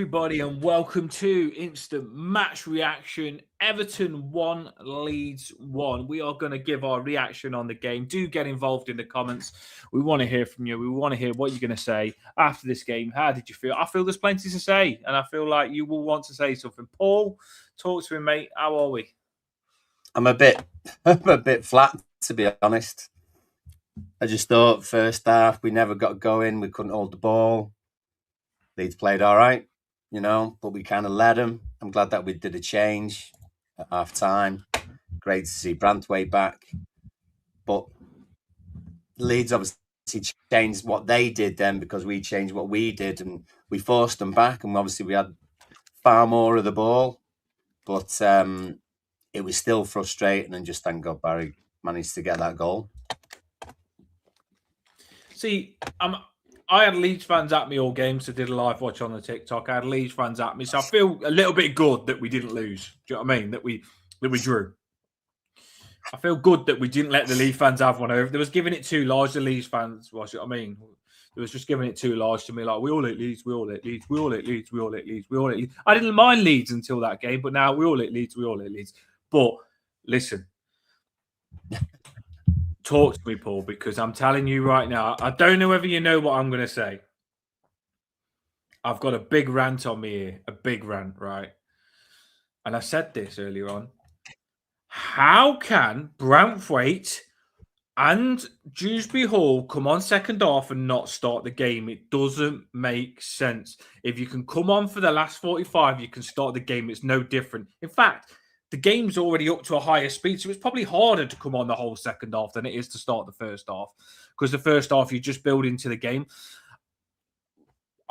everybody, and welcome to Instant Match Reaction. Everton 1, Leeds 1. We are going to give our reaction on the game. Do get involved in the comments. We want to hear from you. We want to hear what you're going to say after this game. How did you feel? I feel there's plenty to say, and I feel like you will want to say something. Paul, talk to me, mate. How are we? I'm a bit flat, to be honest. I just thought first half we never got going. We couldn't hold the ball. Leeds played all right, but we kind of led them. I'm glad that we did a change at half time. Great to see Branthwaite back. But Leeds obviously changed what they did then because we changed what we did and we forced them back. And obviously we had far more of the ball. But it was still frustrating, and just thank God Barry managed to get that goal. See, I had Leeds fans at me all game, so did a live watch on the TikTok. I had Leeds fans at me, so I feel a little bit good that we didn't lose. Do you know what I mean? That we drew. I feel good that we didn't let the Leeds fans have one over. There was giving it too large. The Leeds fans, was what I mean. There was just giving it too large to me. Like, we all hate Leeds, we all hate Leeds, we all hate Leeds, we all hate Leeds, we all hate Leeds. I didn't mind Leeds until that game, but now we all hate Leeds, we all hate Leeds. But listen. Talk to me, Paul, because I'm telling you right now, I don't know whether you know what I'm going to say. I've got a big rant on me here, a big rant, right? And I said this earlier on. How can Branthwaite and Dewsbury Hall come on second half and not start the game? It doesn't make sense. If you can come on for the last 45, you can start the game. It's no different. In fact, the game's already up to a higher speed, so it's probably harder to come on the whole second half than it is to start the first half, because the first half you just build into the game.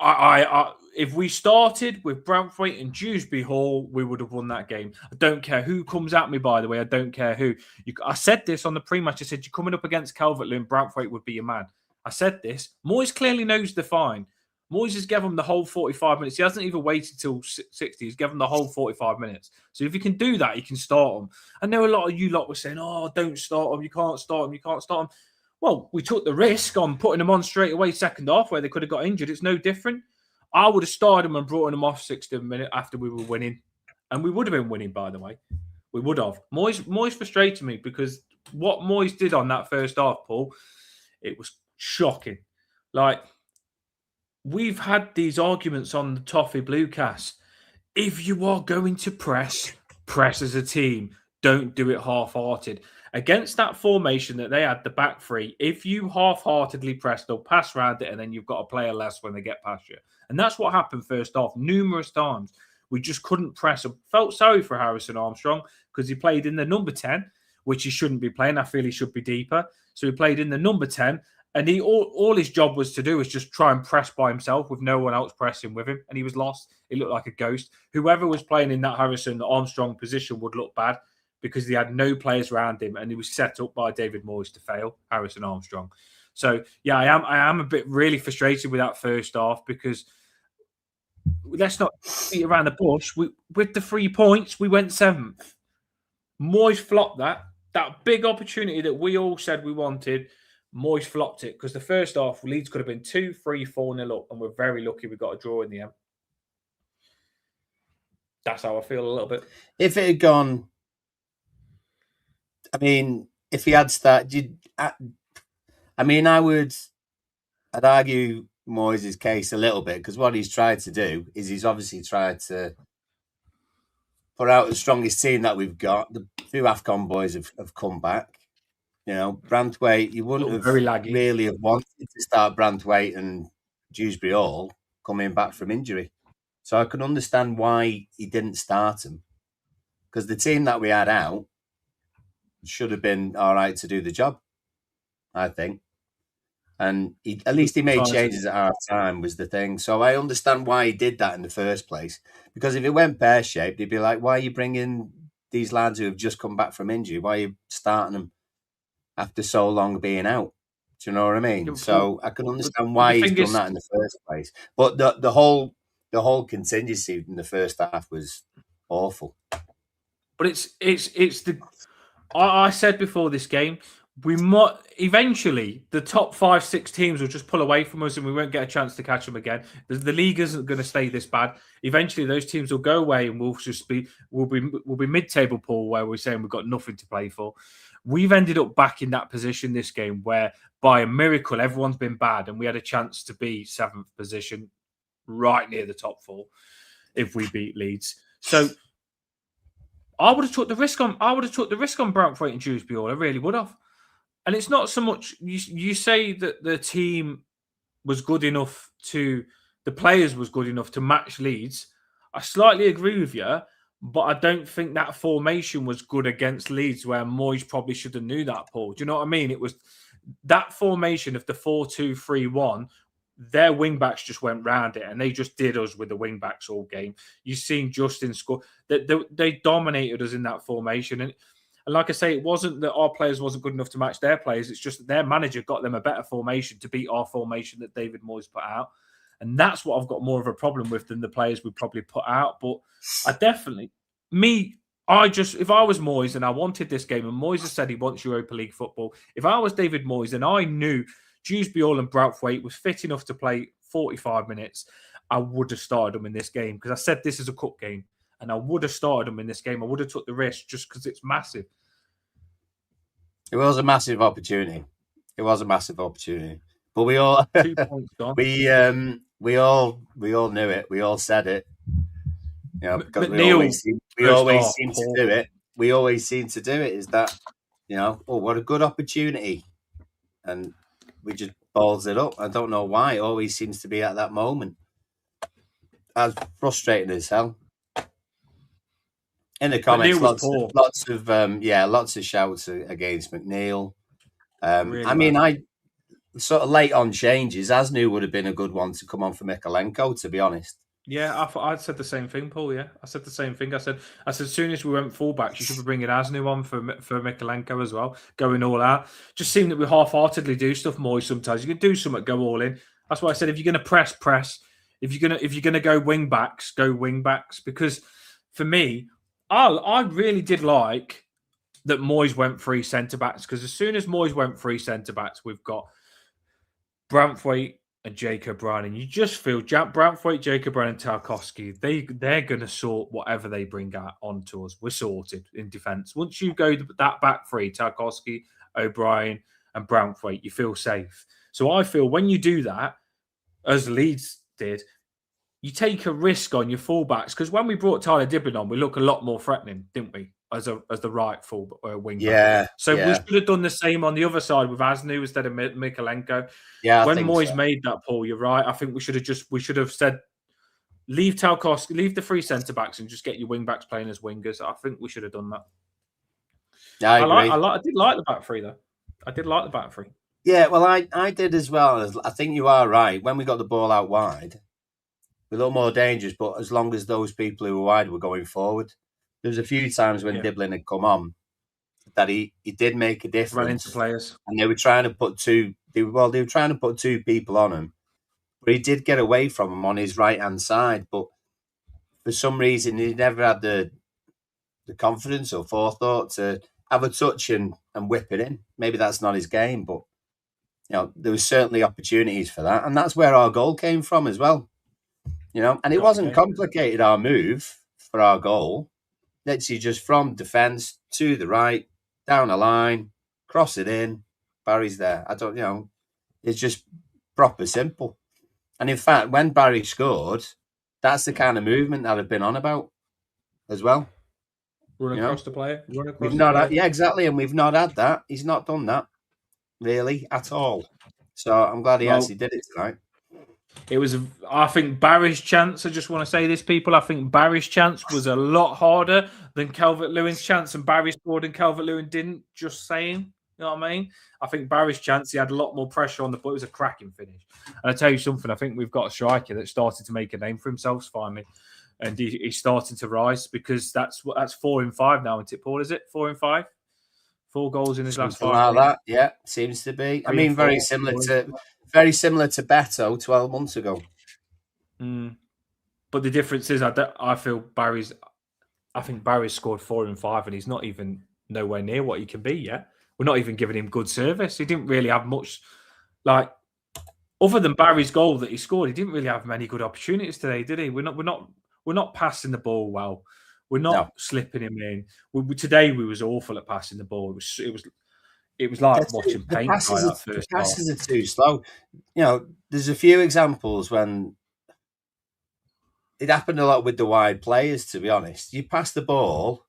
If we started with Branthwaite and Dewsbury Hall, we would have won that game. I don't care who comes at me, by the way. I don't care who. I said this on the pre-match. I said, you're coming up against Calvert-Lewin, Branthwaite would be your man. I said this. Moyes clearly knows the fine. Moyes has given him the whole 45 minutes. He hasn't even waited till 60. He's given him the whole 45 minutes. So if he can do that, he can start him. I know a lot of you lot were saying, oh, don't start him. You can't start him. You can't start him. Well, we took the risk on putting him on straight away second half where they could have got injured. It's no different. I would have started him and brought him off 60 minutes after we were winning. And we would have been winning, by the way. We would have. Moyes frustrated me because what Moyes did on that first half, Paul, it was shocking. Like, we've had these arguments on the Toffee Bluecast. If you are going to press as a team. Don't do it half-hearted. Against that formation that they had, the back three, if you half-heartedly press, they'll pass around it, and then you've got a player less when they get past you. And that's what happened first half numerous times. We just couldn't press. I felt sorry for Harrison Armstrong because he played in the number 10, which he shouldn't be playing. I feel he should be deeper. So he played in the number 10, and all his job was to do was just try and press by himself with no one else pressing with him, and he was lost. He looked like a ghost. Whoever was playing in that Harrison Armstrong position would look bad, because he had no players around him, and he was set up by David Moyes to fail, Harrison Armstrong. So, yeah, I am a bit really frustrated with that first half, because let's not beat around the bush. With the 3 points, we went 7th. Moyes flopped that big opportunity that we all said we wanted. Moyes flopped it, because the first half, Leeds could have been 2, 3, 4-0 up, and we're very lucky we got a draw in the end. That's how I feel a little bit. If it had gone... I mean, if he had started, I'd argue Moyes' case a little bit, because what he's tried to do is he's obviously tried to put out the strongest team that we've got. The 2 AFCON boys have come back. Branthwaite, you wouldn't have really have wanted to start Branthwaite and Dewsbury Hall coming back from injury. So I can understand why he didn't start them, because the team that we had out should have been all right to do the job, I think. And at least he made changes at half time was the thing. So I understand why he did that in the first place. Because if it went pear-shaped, he'd be like, why are you bringing these lads who have just come back from injury? Why are you starting them after so long being out? Do you know what I mean? So I can understand why he's done that in the first place. But the whole contingency in the first half was awful. But it's the... I said before this game, we might eventually the top 5-6 teams will just pull away from us and we won't get a chance to catch them again. The league isn't going to stay this bad. Eventually those teams will go away and we'll be mid-table pool where we're saying we've got nothing to play for. We've ended up back in that position this game where by a miracle everyone's been bad and we had a chance to be 7th position right near the top 4 if we beat Leeds. So I would have took the risk on Brantford and Dewsbury. I really would have. And it's not so much you say that the team was good enough the players was good enough to match Leeds. I slightly agree with you, but I don't think that formation was good against Leeds where Moyes probably should have knew that, Paul. Do you know what I mean? It was that formation of the 4-2-3-1. Their wing-backs just went round it and they just did us with the wing-backs all game. You've seen Justin score. They dominated us in that formation. And like I say, it wasn't that our players wasn't good enough to match their players. It's just that their manager got them a better formation to beat our formation that David Moyes put out. And that's what I've got more of a problem with than the players we probably put out. But I definitely, if I was Moyes and I wanted this game and Moyes has said he wants Europa League football, if I was David Moyes and I knew Dewsbury and Braithwaite was fit enough to play 45 minutes, I would have started them in this game because I said this is a cup game. And I would have started them in this game. I would have took the risk just because it's massive. It was a massive opportunity. But we all 2 points gone. we all knew it. We all said it. You know, because we always seem to do it. We always seem to do it. Is that, you know, oh, what a good opportunity, and we just balls it up. I don't know why. It always seems to be at that moment. That's frustrating as hell. In the comments, lots of shouts against McNeil. Really I mean, I sort of late on changes. Asnu would have been a good one to come on for Mikalenko, to be honest. Yeah, I'd said the same thing, Paul. Yeah, I said the same thing. I said as soon as we went fullbacks, you should be bringing Asnu on for Mikalenko as well, going all out. Just seemed that we half-heartedly do stuff more sometimes. You can do something, go all in. That's why I said if you're going to press. If you're going to go wing backs, go wing backs. Because for me, I really did like that Moyes went 3 centre backs because as soon as Moyes went 3 centre backs, we've got Braithwaite and Jacob Brown, and you just feel Braithwaite, Jacob Brown, and Tarkowski. They're going to sort whatever they bring out onto us. We're sorted in defence. Once you go that back 3, Tarkowski, O'Brien, and Braithwaite, you feel safe. So I feel when you do that, as Leeds did, you take a risk on your fullbacks because when we brought Tyler Dibbin on, we look a lot more threatening, didn't we? As the right full wing back. Yeah. So we should have done the same on the other side with Asnu instead of Mikalenko. Yeah. When Moyes made that, Paul, you're right. I think we should have said leave Tarkowski, leave the 3 centre backs, and just get your wing backs playing as wingers. I think we should have done that. Yeah, I agree. I did like the back 3 though. I did like the back 3. Yeah, well, I did as well. I think you are right. When we got the ball out wide, we looked more dangerous, but as long as those people who were wide were going forward. There was a few times when Diblin had come on that he did make a difference. Run into players. And they were trying to put they were trying to put 2 people on him. But he did get away from him on his right-hand side. But for some reason, he never had the confidence or forethought to have a touch and whip it in. Maybe that's not his game, but you know, there was certainly opportunities for that. And that's where our goal came from as well. You know, and it wasn't complicated, our move for our goal. Literally just from defence to the right, down a line, cross it in, Barry's there. It's just proper simple. And in fact, when Barry scored, that's the kind of movement that I've been on about as well. Run across the player. Yeah, exactly. And we've not had that. He's not done that, really, at all. So I'm glad he actually did it tonight. I think Barry's chance, I just want to say this, people, I think Barry's chance was a lot harder than Calvert-Lewin's chance, and Barry scored and Calvert-Lewin didn't, just saying. You know what I mean? I think Barry's chance, he had a lot more pressure on the ball. It was a cracking finish. And I tell you something, I think we've got a striker that started to make a name for himself finally. And he's starting to rise because that's 4 in 5 now, isn't it, Paul? Is it 4 in 5? 4 goals in his last 5 like that, yeah, seems to be. I mean, very similar to Beto 12 months ago. But the difference is, I think Barry's scored 4 in 5, and he's not even nowhere near what he can be yet. we're not even giving him good service. He didn't really have much, like, other than Barry's goal that he scored. He didn't really have many good opportunities today, did he? We're not passing the ball well. We're not slipping him in. Today we was awful at passing the ball. It was like watching paint dry that first the half. passes are too slow. You know, there's a few examples when it happened a lot with the wide players, to be honest. You pass the ball,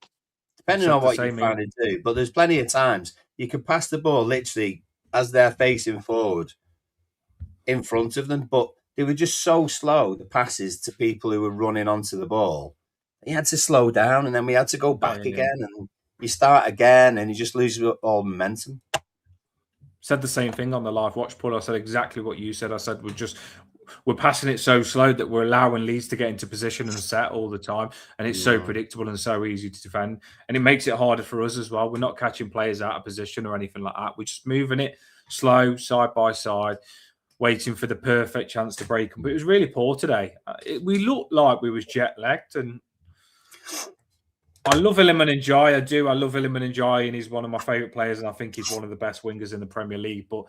depending on what you're trying to do, but there's plenty of times you can pass the ball literally as they're facing forward in front of them, but they were just so slow, the passes to people who were running onto the ball. You had to slow down, and then we had to go back again, and you start again, and you just lose all momentum. Said the same thing on the live watch, Paul. I said exactly what you said. I said we're passing it so slow that we're allowing Leeds to get into position and set all the time, and it's so predictable and so easy to defend, and it makes it harder for us as well. We're not catching players out of position or anything like that. We're just moving it slow, side by side, waiting for the perfect chance to break them. But it was really poor today. We looked like we was jet-lagged, and I love Iliman Ndiaye. I do. I love Iliman Ndiaye, and he's one of my favourite players, and I think he's one of the best wingers in the Premier League. But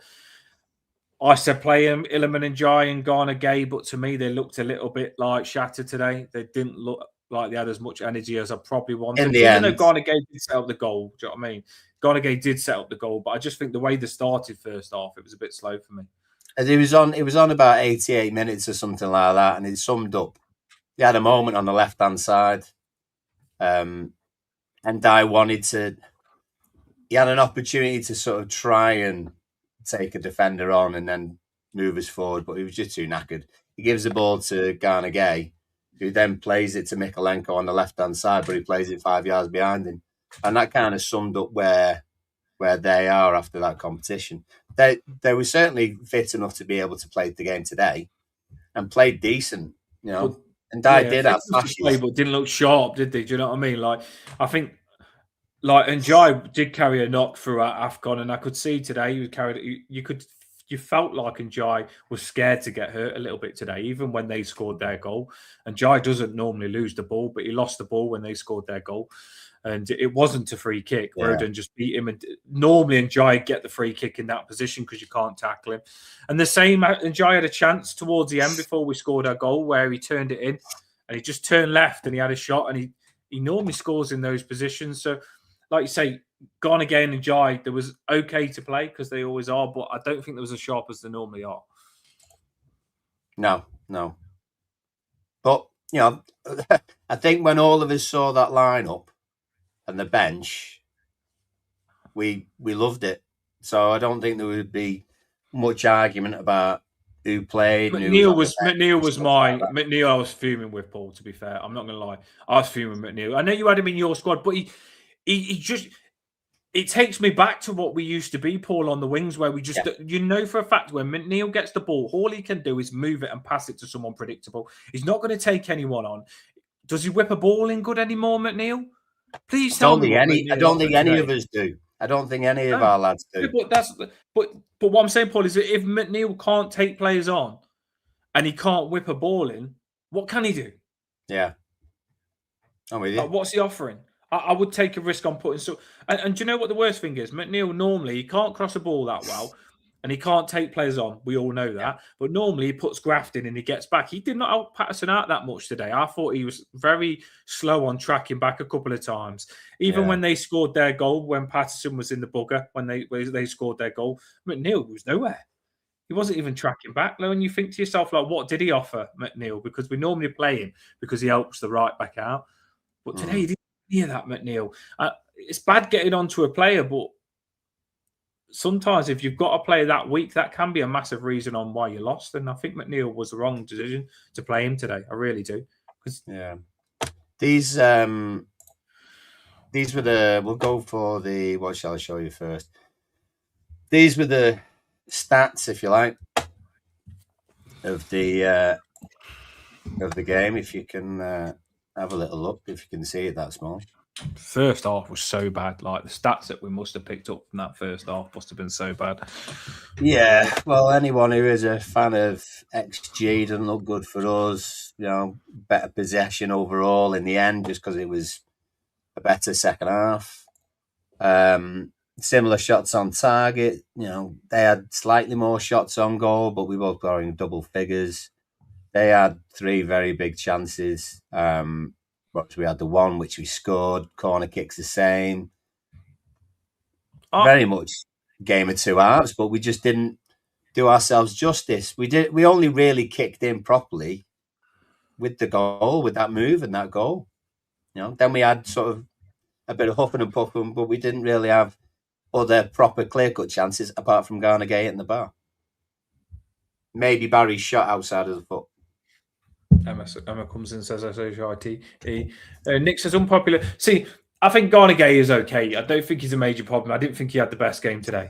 I said play him, Iliman Ndiaye and Garner Gay, but to me, they looked a little bit like shattered today. They didn't look like they had as much energy as I probably wanted. In the end, though Garner Gay did set up the goal. Do you know what I mean? Garner Gay did set up the goal, but I just think the way they started first half, it was a bit slow for me. As it was on about 88 minutes or something like that, and it summed up. He had a moment on the left-hand side. And Dye he had an opportunity to sort of try and take a defender on and then move us forward, but he was just too knackered. He gives the ball to Garner Gay, who then plays it to Mikalenko on the left-hand side, but he plays it 5 yards behind him. And that kind of summed up where they are after that competition. They were certainly fit enough to be able to play the game today and played decent, you know. And Dye did have flashes, but didn't look sharp, did they? Do you know what I mean? Like, I think, like, Ndiaye did carry a knock throughout AFCON, and I could see today he was carried. You felt like Ndiaye was scared to get hurt a little bit today, even when they scored their goal. And Ndiaye doesn't normally lose the ball, but he lost the ball when they scored their goal. And it wasn't a free kick. Yeah. Rodon just beat him. And normally Ndiaye get the free kick in that position because you can't tackle him. And the same, Ndiaye had a chance towards the end before we scored our goal where he turned it in and he just turned left and he had a shot, and he normally scores in those positions. So, like you say, Gone Again and Ndiaye, there was okay to play because they always are, but I don't think there was as sharp as they normally are. No. But, you know, I think when all of us saw that lineup and the bench, we loved it. So I don't think there would be much argument about who played. McNeil I was fuming with, Paul, to be fair. I'm not going to lie. I was fuming with McNeil. I know you had him in your squad, but he just... It takes me back to what we used to be, Paul, on the wings, where we just, you know for a fact, when McNeil gets the ball, all he can do is move it and pass it to someone predictable. He's not going to take anyone on. Does he whip a ball in good anymore, McNeil? Please tell me. I don't think any of us do. I don't think any of our lads do. But what I'm saying, Paul, is that if McNeil can't take players on and he can't whip a ball in, what can he do? Yeah. I'm with you. What's he offering? I would take a risk on putting so. And do you know what the worst thing is? McNeil normally he can't cross a ball that well, and he can't take players on. We all know that. Yeah. But normally he puts graft in and he gets back. He did not help Patterson out that much today. I thought he was very slow on tracking back a couple of times. Even when they scored their goal, when Patterson was in the bugger, when they scored their goal, McNeil was nowhere. He wasn't even tracking back. And you think to yourself, like, what did he offer, McNeil? Because we normally play him because he helps the right back out. But today he didn't. Yeah, that McNeil. It's bad getting onto a player, but sometimes if you've got a player that weak, that can be a massive reason on why you lost. And I think McNeil was the wrong decision to play him today. I really do. These were the. We'll go for the. What shall I show you first? These were the stats, if you like, of the game. If you can. Have a little look if you can see it that small. First half was so bad. Like the stats that we must have picked up from that first half must have been so bad. Yeah, well, anyone who is a fan of XG doesn't look good for us. You know, better possession overall in the end, just because it was a better second half. similar shots on target. They had slightly more shots on goal, but we both got in double figures. They had 3 very big chances. But we had the one which we scored. Corner kicks the same. Very much game of 2 halves, but we just didn't do ourselves justice. We only really kicked in properly with the goal, with that move and that goal. Then we had sort of a bit of huffing and puffing, but we didn't really have other proper clear-cut chances apart from Garner Gay in the bar. Maybe Barry's shot outside of the foot. Emma comes in and says SHIT. Nick says unpopular. See, I think Garner Gay is okay. I don't think he's a major problem. I didn't think he had the best game today.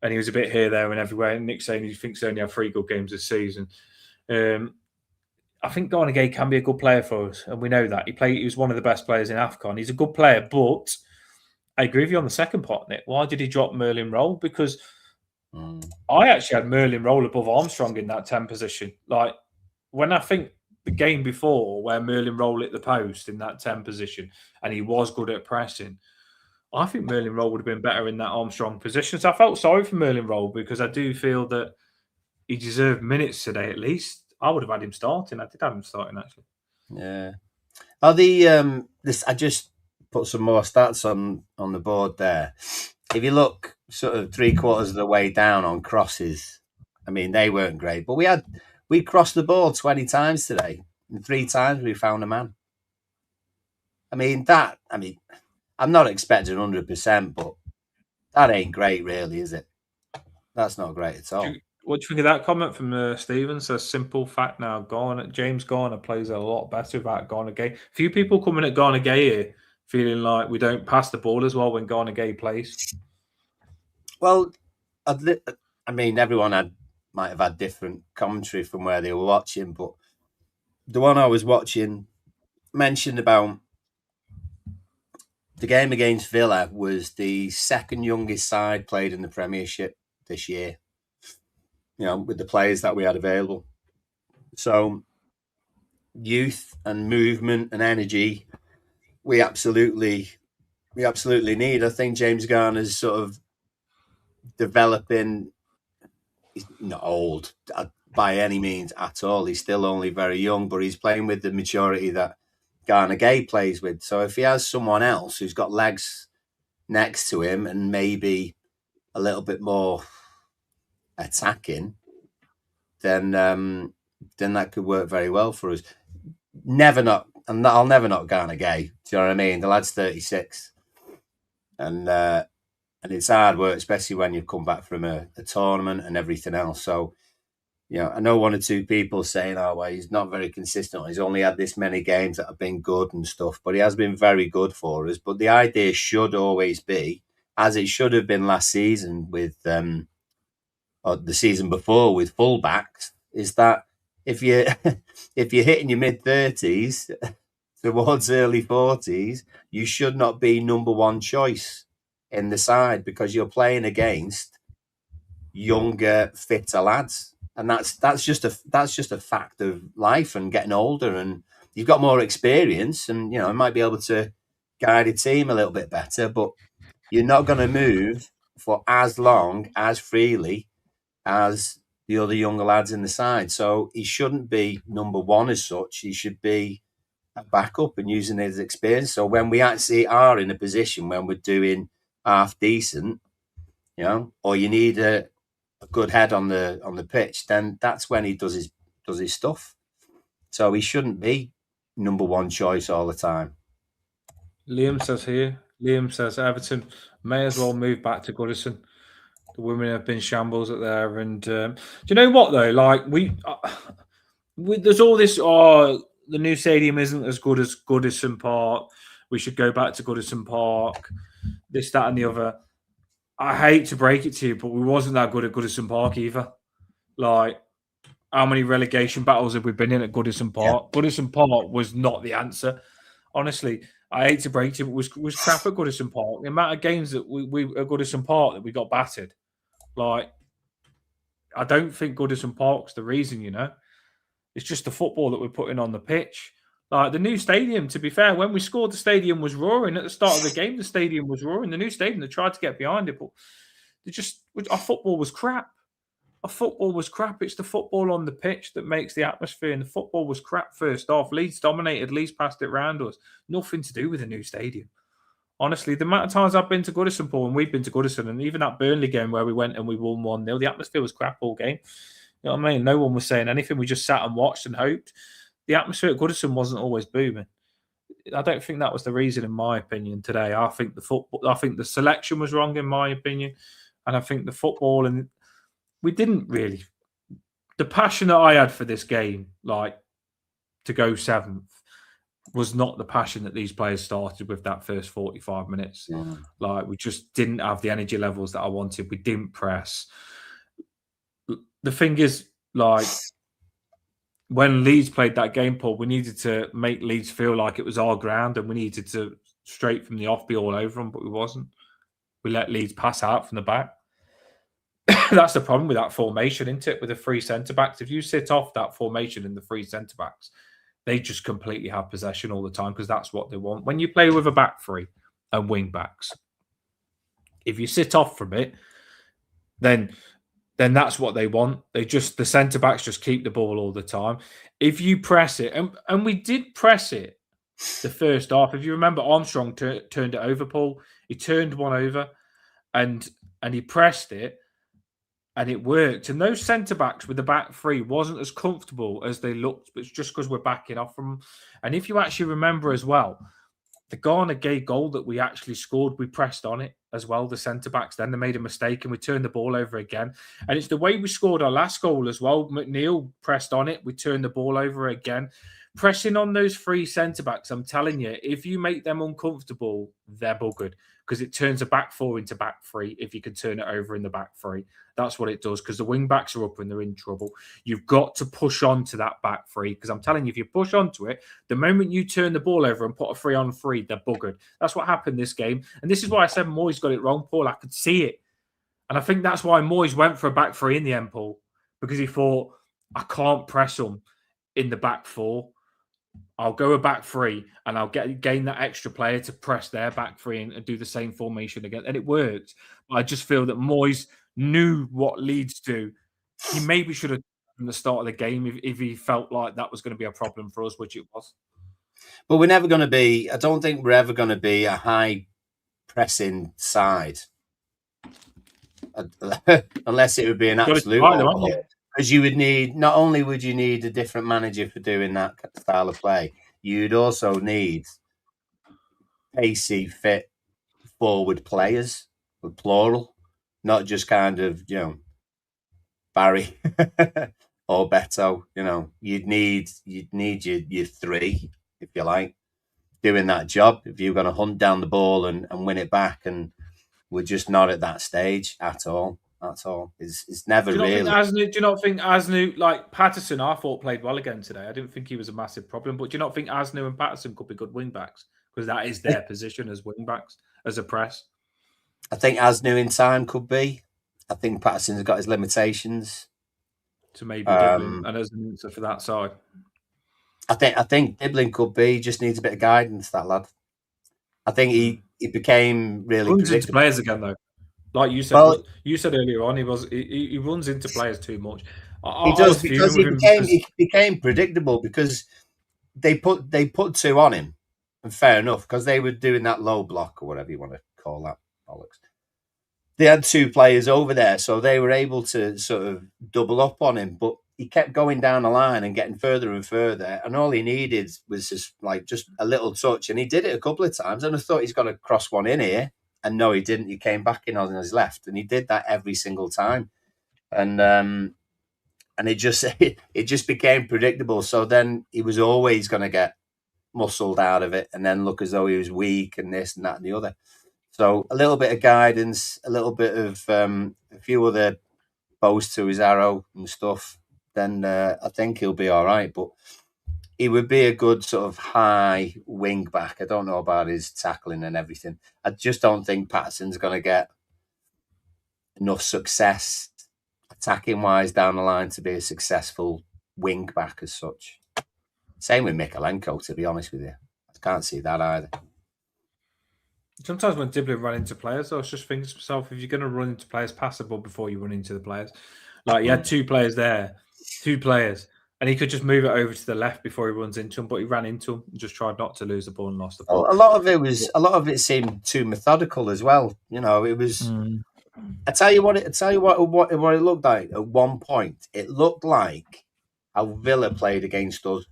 And he was a bit here, there, and everywhere. And Nick's saying he thinks he only had 3 good games this season. I think Garner Gay can be a good player for us, and we know that. He was one of the best players in AFCON. He's a good player, but I agree with you on the second part, Nick. Why did he drop Merlin Roll? Because I actually had Merlin Roll above Armstrong in that 10 position. Like, when I think the game before where Merlin Roll hit the post in that 10 position and he was good at pressing, I think Merlin Roll would have been better in that Armstrong position. So I felt sorry for Merlin Roll because I do feel that he deserved minutes today at least. I would have had him starting. I did have him starting, actually. Yeah. I just put some more stats on the board there. If you look sort of 3/4 of the way down on crosses, I mean, they weren't great, but we crossed the ball 20 times today, and 3 times we found a man. I'm not expecting 100%, but that ain't great, really, is it? That's not great at all. What do you think of that comment from Stephen? Says simple fact now, James Garner plays a lot better without Garner Gay. Few people coming at Garner Gay here feeling like we don't pass the ball as well when Garner Gay plays. Well, everyone might have had different commentary from where they were watching, but the one I was watching mentioned about the game against Villa was the second youngest side played in the Premiership this year, with the players that we had available. So youth and movement and energy, we absolutely need. I think James Garner's sort of developing. He's not old by any means at all. He's still only very young, but he's playing with the maturity that Garner Gay plays with. So if he has someone else who's got legs next to him and maybe a little bit more attacking, then that could work very well for us. I'll never knock Garner Gay. Do you know what I mean? The lad's 36, and it's hard work, especially when you've come back from a tournament and everything else. So, I know 1 or 2 people saying, "Oh, well, he's not very consistent. He's only had this many games that have been good and stuff," but he has been very good for us. But the idea should always be, as it should have been last season with, or the season before with fullbacks, is that if you're hitting your mid-30s towards early 40s, you should not be number 1 choice in the side because you're playing against younger, fitter lads, and that's just a fact of life and getting older, and you've got more experience, and you might be able to guide a team a little bit better, but you're not going to move for as long, as freely as the other younger lads in the side. So he shouldn't be number 1 as such. He should be a backup and using his experience. So when we actually are in a position when we're doing half decent, or you need a good head on the pitch, then that's when he does his stuff. So he shouldn't be number 1 choice all the time. Liam says Everton may as well move back to Goodison. The women have been shambles at there, and do you know what though? Like there's all this. Oh, the new stadium isn't as good as Goodison Park. We should go back to Goodison Park. This, that, and the other. I hate to break it to you, but we wasn't that good at Goodison Park either. Like, how many relegation battles have we been in at Goodison Park? Yeah. Goodison Park was not the answer. Honestly, I hate to break it to you, but was crap at Goodison Park. The amount of games that we at Goodison Park that we got battered. Like, I don't think Goodison Park's the reason, It's just the football that we're putting on the pitch. Like the new stadium, to be fair, when we scored, the stadium was roaring. At the start of the game, the stadium was roaring. The new stadium, they tried to get behind it, but our football was crap. Our football was crap. It's the football on the pitch that makes the atmosphere, and the football was crap first off. Leeds dominated. Leeds passed it round us. Nothing to do with the new stadium. Honestly, the amount of times I've been to Goodison, Paul, and we've been to Goodison, and even that Burnley game where we went and we won 1-0, the atmosphere was crap all game. You know what I mean? No one was saying anything. We just sat and watched and hoped. The atmosphere at Goodison wasn't always booming. I don't think that was the reason, in my opinion, today. I think the selection was wrong, in my opinion. And I think the football, and we didn't really. The passion that I had for this game, like to go seventh, was not the passion that these players started with that first 45 minutes. Yeah. Like, we just didn't have the energy levels that I wanted. We didn't press. The thing is, like, when Leeds played that game, Paul, we needed to make Leeds feel like it was our ground, and we needed to straight from the off be all over them, but we wasn't. We let Leeds pass out from the back. That's the problem with that formation, isn't it? With the three centre-backs. If you sit off that formation in the three centre-backs, they just completely have possession all the time because that's what they want. When you play with a back three and wing-backs, if you sit off from it, then that's what they want. The centre-backs just keep the ball all the time. If you press it, and we did press it the first half. If you remember, Armstrong turned it over, Paul. He turned one over and he pressed it, and it worked. And those centre-backs with the back three wasn't as comfortable as they looked, but it's just because we're backing off from them. And if you actually remember as well, the Garner Gay goal that we actually scored, we pressed on it as well, the centre-backs. Then they made a mistake and we turned the ball over again. And it's the way we scored our last goal as well. McNeil pressed on it. We turned the ball over again. Pressing on those three centre-backs, I'm telling you, if you make them uncomfortable, they're buggered because it turns a back four into back three if you can turn it over in the back three. That's what it does because the wing-backs are up and they're in trouble. You've got to push on to that back three because I'm telling you, if you push onto it, the moment you turn the ball over and put a 3-on-3, they're buggered. That's what happened this game. And this is why I said Moyes got it wrong, Paul. I could see it. And I think that's why Moyes went for a back three in the end, Paul, because he thought, I can't press them in the back four. I'll go a back three and I'll gain that extra player to press their back three and do the same formation again. And it worked. But I just feel that Moyes knew what Leeds do. He maybe should have from the start of the game if he felt like that was going to be a problem for us, which it was. But we're never going to be, I don't think we're ever going to be a high pressing side. Unless it would be an absolute overhaul. Because you would need, not only would you need a different manager for doing that style of play, you'd also need pacey, fit, forward players, with plural, not just kind of, Barry or Beto. You'd need your three, if you like, doing that job. If you're going to hunt down the ball and win it back, and we're just not at that stage at all. That's all. It's never really. Do you not think Asnu, like Patterson, I thought played well again today? I didn't think he was a massive problem. But do you not think Asnu and Patterson could be good wing backs? Because that is their position as wing backs, as a press. I think Asnu in time could be. I think Patterson's got his limitations. To maybe Diblin and as an answer for that side. I think Diblin could be. Just needs a bit of guidance, that lad. I think he became really runs into players again though. Like you said, you said earlier on, he runs into players too much. He does because he became predictable because they put two on him, and fair enough because they were doing that low block or whatever you want to call that bollocks. They had two players over there, so they were able to sort of double up on him, but he kept going down the line and getting further and further, and all he needed was just a little touch, and he did it a couple of times, and I thought he's got to cross one in here. And no, he didn't. He came back in on his left, and he did that every single time. And it just became predictable. So then he was always going to get muscled out of it, and then look as though he was weak and this and that and the other. So a little bit of guidance, a little bit of a few other bows to his arrow and stuff. Then I think he'll be all right. But he would be a good sort of high wing back. I don't know about his tackling and everything. I just don't think Patterson's going to get enough success attacking wise down the line to be a successful wing back as such. Same with Mikalenko, to be honest with you. I can't see that either. Sometimes when Diblin ran into players, I was just thinking to myself, if you're going to run into players, pass the ball before you run into the players. Like, he had two players, and he could just move it over to the left before he runs into them, but he ran into them and just tried not to lose the ball and lost the ball. A lot of it seemed too methodical as well. You know, it was. I tell you what it looked like at one point. It looked like how Villa played against us.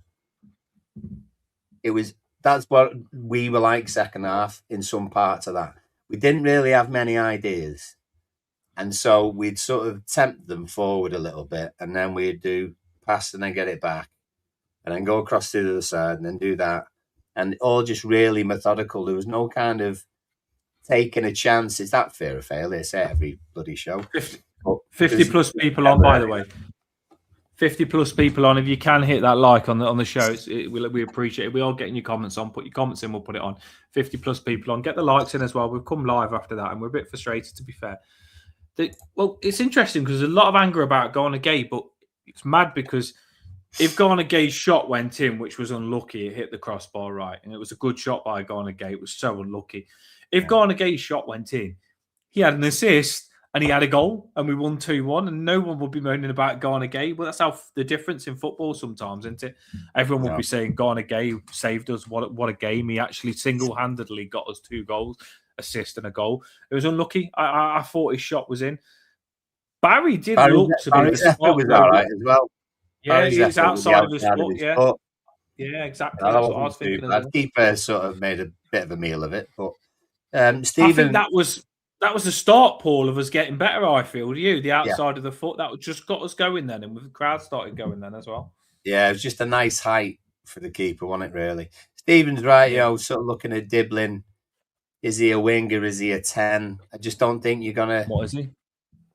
That's what we were like second half in some parts of that. We didn't really have many ideas. And so we'd sort of tempt them forward a little bit, and then we'd do pass and then get it back, and then go across to the other side and then do that. And all just really methodical. There was no kind of taking a chance. Is that fear of failure? They say every bloody show. 50 plus people on, by the way. 50 plus people on. If you can hit that like on the show, we appreciate it. We are getting your comments on. Put your comments in, we'll put it on. 50 plus people on. Get the likes in as well. We've come live after that, and we're a bit frustrated, to be fair. Well, it's interesting because there's a lot of anger about Garner Gay, but it's mad because if Garner Gay's shot went in, which was unlucky, it hit the crossbar right, and it was a good shot by Garner Gay. It was so unlucky. If Garner Gay's shot went in, he had an assist and he had a goal, and we won 2-1, and no one would be moaning about Garner Gay. Well, that's how the difference in football sometimes, isn't it? Everyone would be saying Garner Gay saved us. What a game! He actually single-handedly got us 2 goals. Assist and a goal. It was unlucky. I thought his shot was in. Barry look to be the spot. Was all right as well. Yeah, he's outside of his foot. Yeah, exactly. That's what I was thinking. The keeper sort of made a bit of a meal of it, but Stephen, I think that was the start, Paul, of us getting better. I feel the outside of the foot that just got us going then, and the crowd started going then as well. Yeah, it was just a nice height for the keeper, wasn't it? Really, Stephen's right. You know, sort of looking at Diblin. Is he a winger? Is he a 10? I just don't think you're gonna. What is he?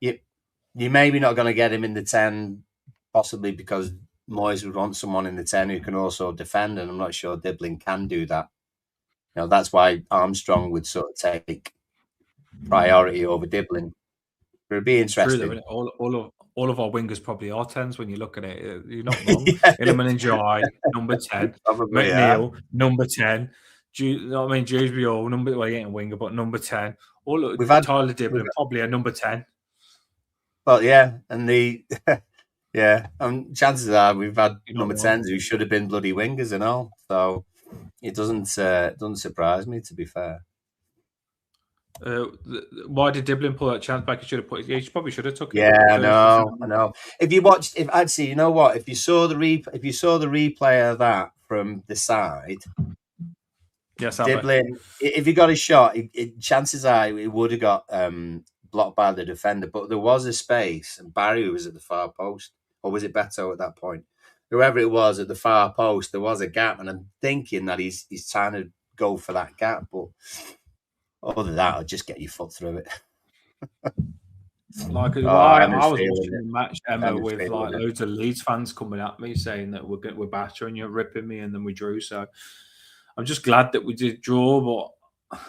You're maybe not gonna get him in the 10, possibly because Moyes would want someone in the 10 who can also defend, and I'm not sure Diblin can do that. You know, that's why Armstrong would sort of take priority over Diblin. But it'd be interesting. True, all of our wingers probably are 10s when you look at it. You're not wrong. Iliman and Jai, number 10. Probably, McNeil, number 10. Dewsbury or number, well, he ain't a winger, but number 10. We've had Tyler Diblin, probably a number 10. Well, yeah, and chances are we've had number 10s who should have been bloody wingers and all. So it doesn't surprise me, to be fair. Why did Diblin pull that chance back? He probably should have took it. Yeah, I know. If you you know what? If you saw the replay of that from the side. Yes, Diblin, if he got a shot, chances are he would have got blocked by the defender. But there was a space, and Barry was at the far post, or was it Beto at that point? Whoever it was at the far post, there was a gap, and I'm thinking that he's trying to go for that gap. But other than that, I'll just get your foot through it. I was watching the match, Emma, with loads of Leeds fans coming at me saying that we're battering you, ripping me, and then we drew. So I'm just glad that we did draw, but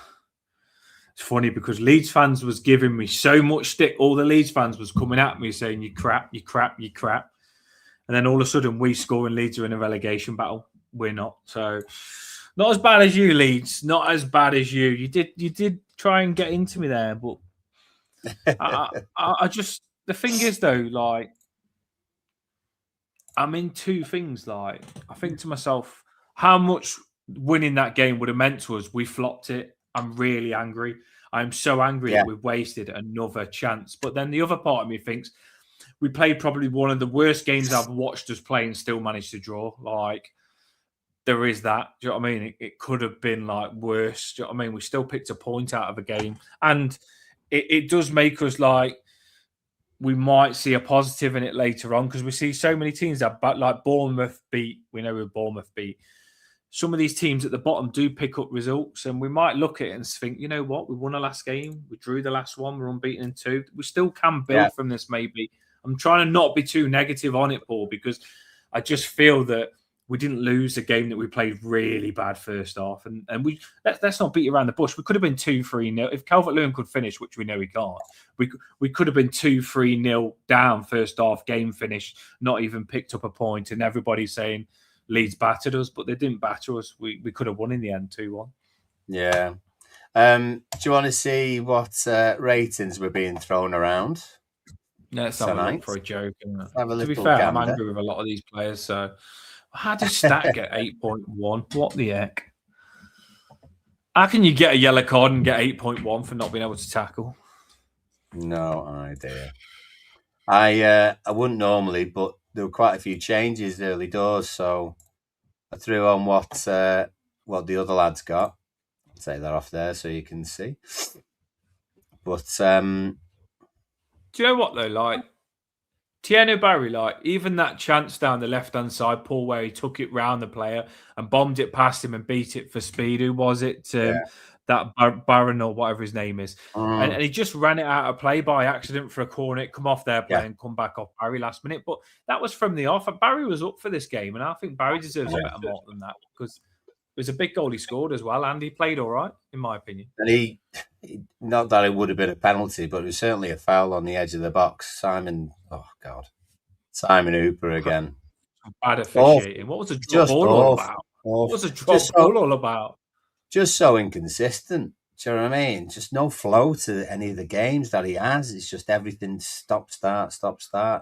it's funny because Leeds fans was giving me so much stick. All the Leeds fans was coming at me saying, you crap. And then all of a sudden we score and Leeds are in a relegation battle. We're not. So not as bad as you, Leeds. Not as bad as you. You did try and get into me there, but I just, the thing is though, I'm in two things. I think to myself, how much winning that game would have meant to us. We flopped it. I'm really angry. I'm so angry that we've wasted another chance. But then the other part of me thinks we played probably one of the worst games I've watched us play and still managed to draw. There is that. Do you know what I mean? It could have been worse. Do you know what I mean? We still picked a point out of a game. And it does make us we might see a positive in it later on because we see so many teams that Bournemouth beat. We know who Bournemouth beat. Some of these teams at the bottom do pick up results, and we might look at it and think, you know what, we won the last game, we drew the last one, we're unbeaten in 2. We still can build from this, maybe. I'm trying to not be too negative on it, Paul, because I just feel that we didn't lose a game that we played really bad first half, and let's not beat around the bush. We could have been 2-3-0 if Calvert-Lewin could finish, which we know he can't. We could have been 2-3-0 down first half, game finished, not even picked up a point, and everybody's saying, Leeds battered us, but they didn't batter us. We could have won in the end 2-1. Yeah. Do you want to see what ratings were being thrown around? Let's have a tonight? look for a joke. Have a To be little fair, I'm gander. angry with a lot of these players. So, how does Stat get 8.1? What the heck? How can you get a yellow card and get 8.1 for not being able to tackle? No idea. I wouldn't normally, but there were quite a few changes early doors, so I threw on what the other lads got. I'll take that off there so you can see. But do you know what though? Like Tieno Barry, like even that chance down the left-hand side, Paul, where he took it round the player and bombed it past him and beat it for speed. Who was it? That Barron or whatever his name is. And he just ran it out of play by accident for a corner. It come off their play and come back off Barry last minute. But that was from the off. Barry was up for this game, and I think Barry deserves a better mark than that because it was a big goal he scored as well, and he played all right, in my opinion. And he not that it would have been a penalty, but it was certainly a foul on the edge of the box. Simon Hooper again. Bad officiating. What was the drop ball all about? What was the drop ball all about? Just so inconsistent. Do you know what I mean? Just no flow to any of the games that he has. It's just everything stop, start,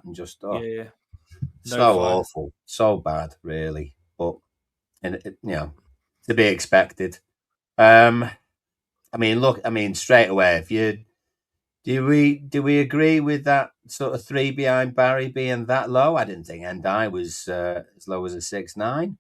and just awful, so bad, really. But to be expected. Straight away, do we agree with that sort of 3 behind Barry being that low? I didn't think Ndai was as low as a 6'9".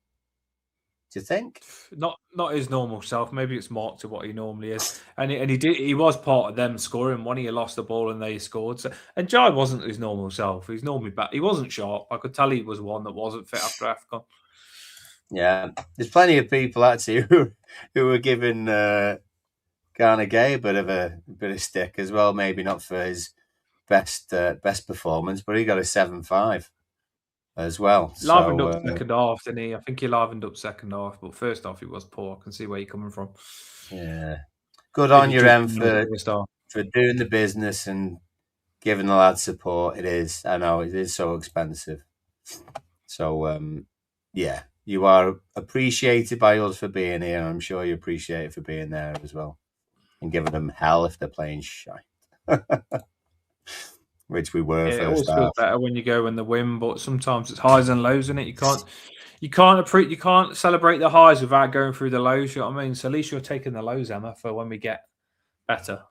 Do you think? Not his normal self. Maybe it's marked to what he normally is. And he was part of them scoring. One he lost the ball and they scored. So, and Jai wasn't his normal self. He's normally back. He wasn't sharp. I could tell he was one that wasn't fit after AFCON. Yeah, there's plenty of people actually who were giving Garner Gay a bit of stick as well. Maybe not for his best performance, but he got a 7.5 as well. Livened up second half, didn't he? I think he livened up second half, but first half he was poor. I can see where you're coming from. Yeah, good on you, Em, for doing the business and giving the lads support. It is, I know, it is so expensive. So, yeah, you are appreciated by us for being here, and I'm sure you appreciate it for being there as well and giving them hell if they're playing shite. Which we were first half. It always feels better when you go and the win, but sometimes it's highs and lows, isn't it? You can't celebrate the highs without going through the lows. You know what I mean? So at least you're taking the lows, Emma, for when we get better.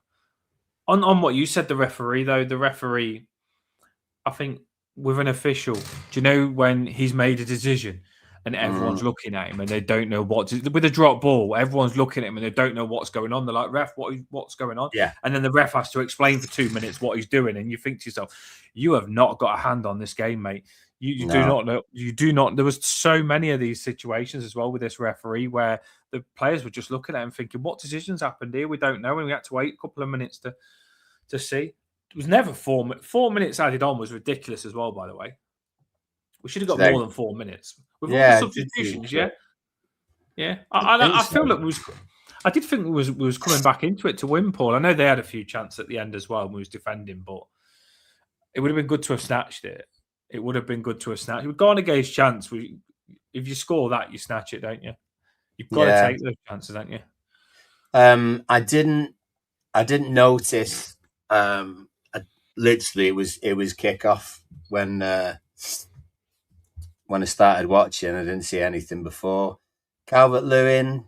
On what you said, the referee, I think with an official, do you know when he's made a decision and everyone's looking at him and they don't know with a drop ball, everyone's looking at him and they don't know what's going on. They're like, ref, what's going on? Yeah. And then the ref has to explain for 2 minutes what he's doing. And you think to yourself, you have not got a hand on this game, mate. You do not know. You do not. There was so many of these situations as well with this referee where the players were just looking at him thinking, what decisions happened here? We don't know. And we had to wait a couple of minutes to see. It was never 4 minutes added on was ridiculous as well, by the way. We should have got more than 4 minutes. With all the substitutions, yeah. I feel like I did think we was coming back into it to win, Paul. I know they had a few chances at the end as well and we was defending, but it would have been good to have snatched it. It would have been good to have snatched it. We've gone against chance. If you score that, you snatch it, don't you? You've got to take those chances, don't you? I didn't notice. Literally, it was kickoff when I started watching. I didn't see anything before. Calvert-Lewin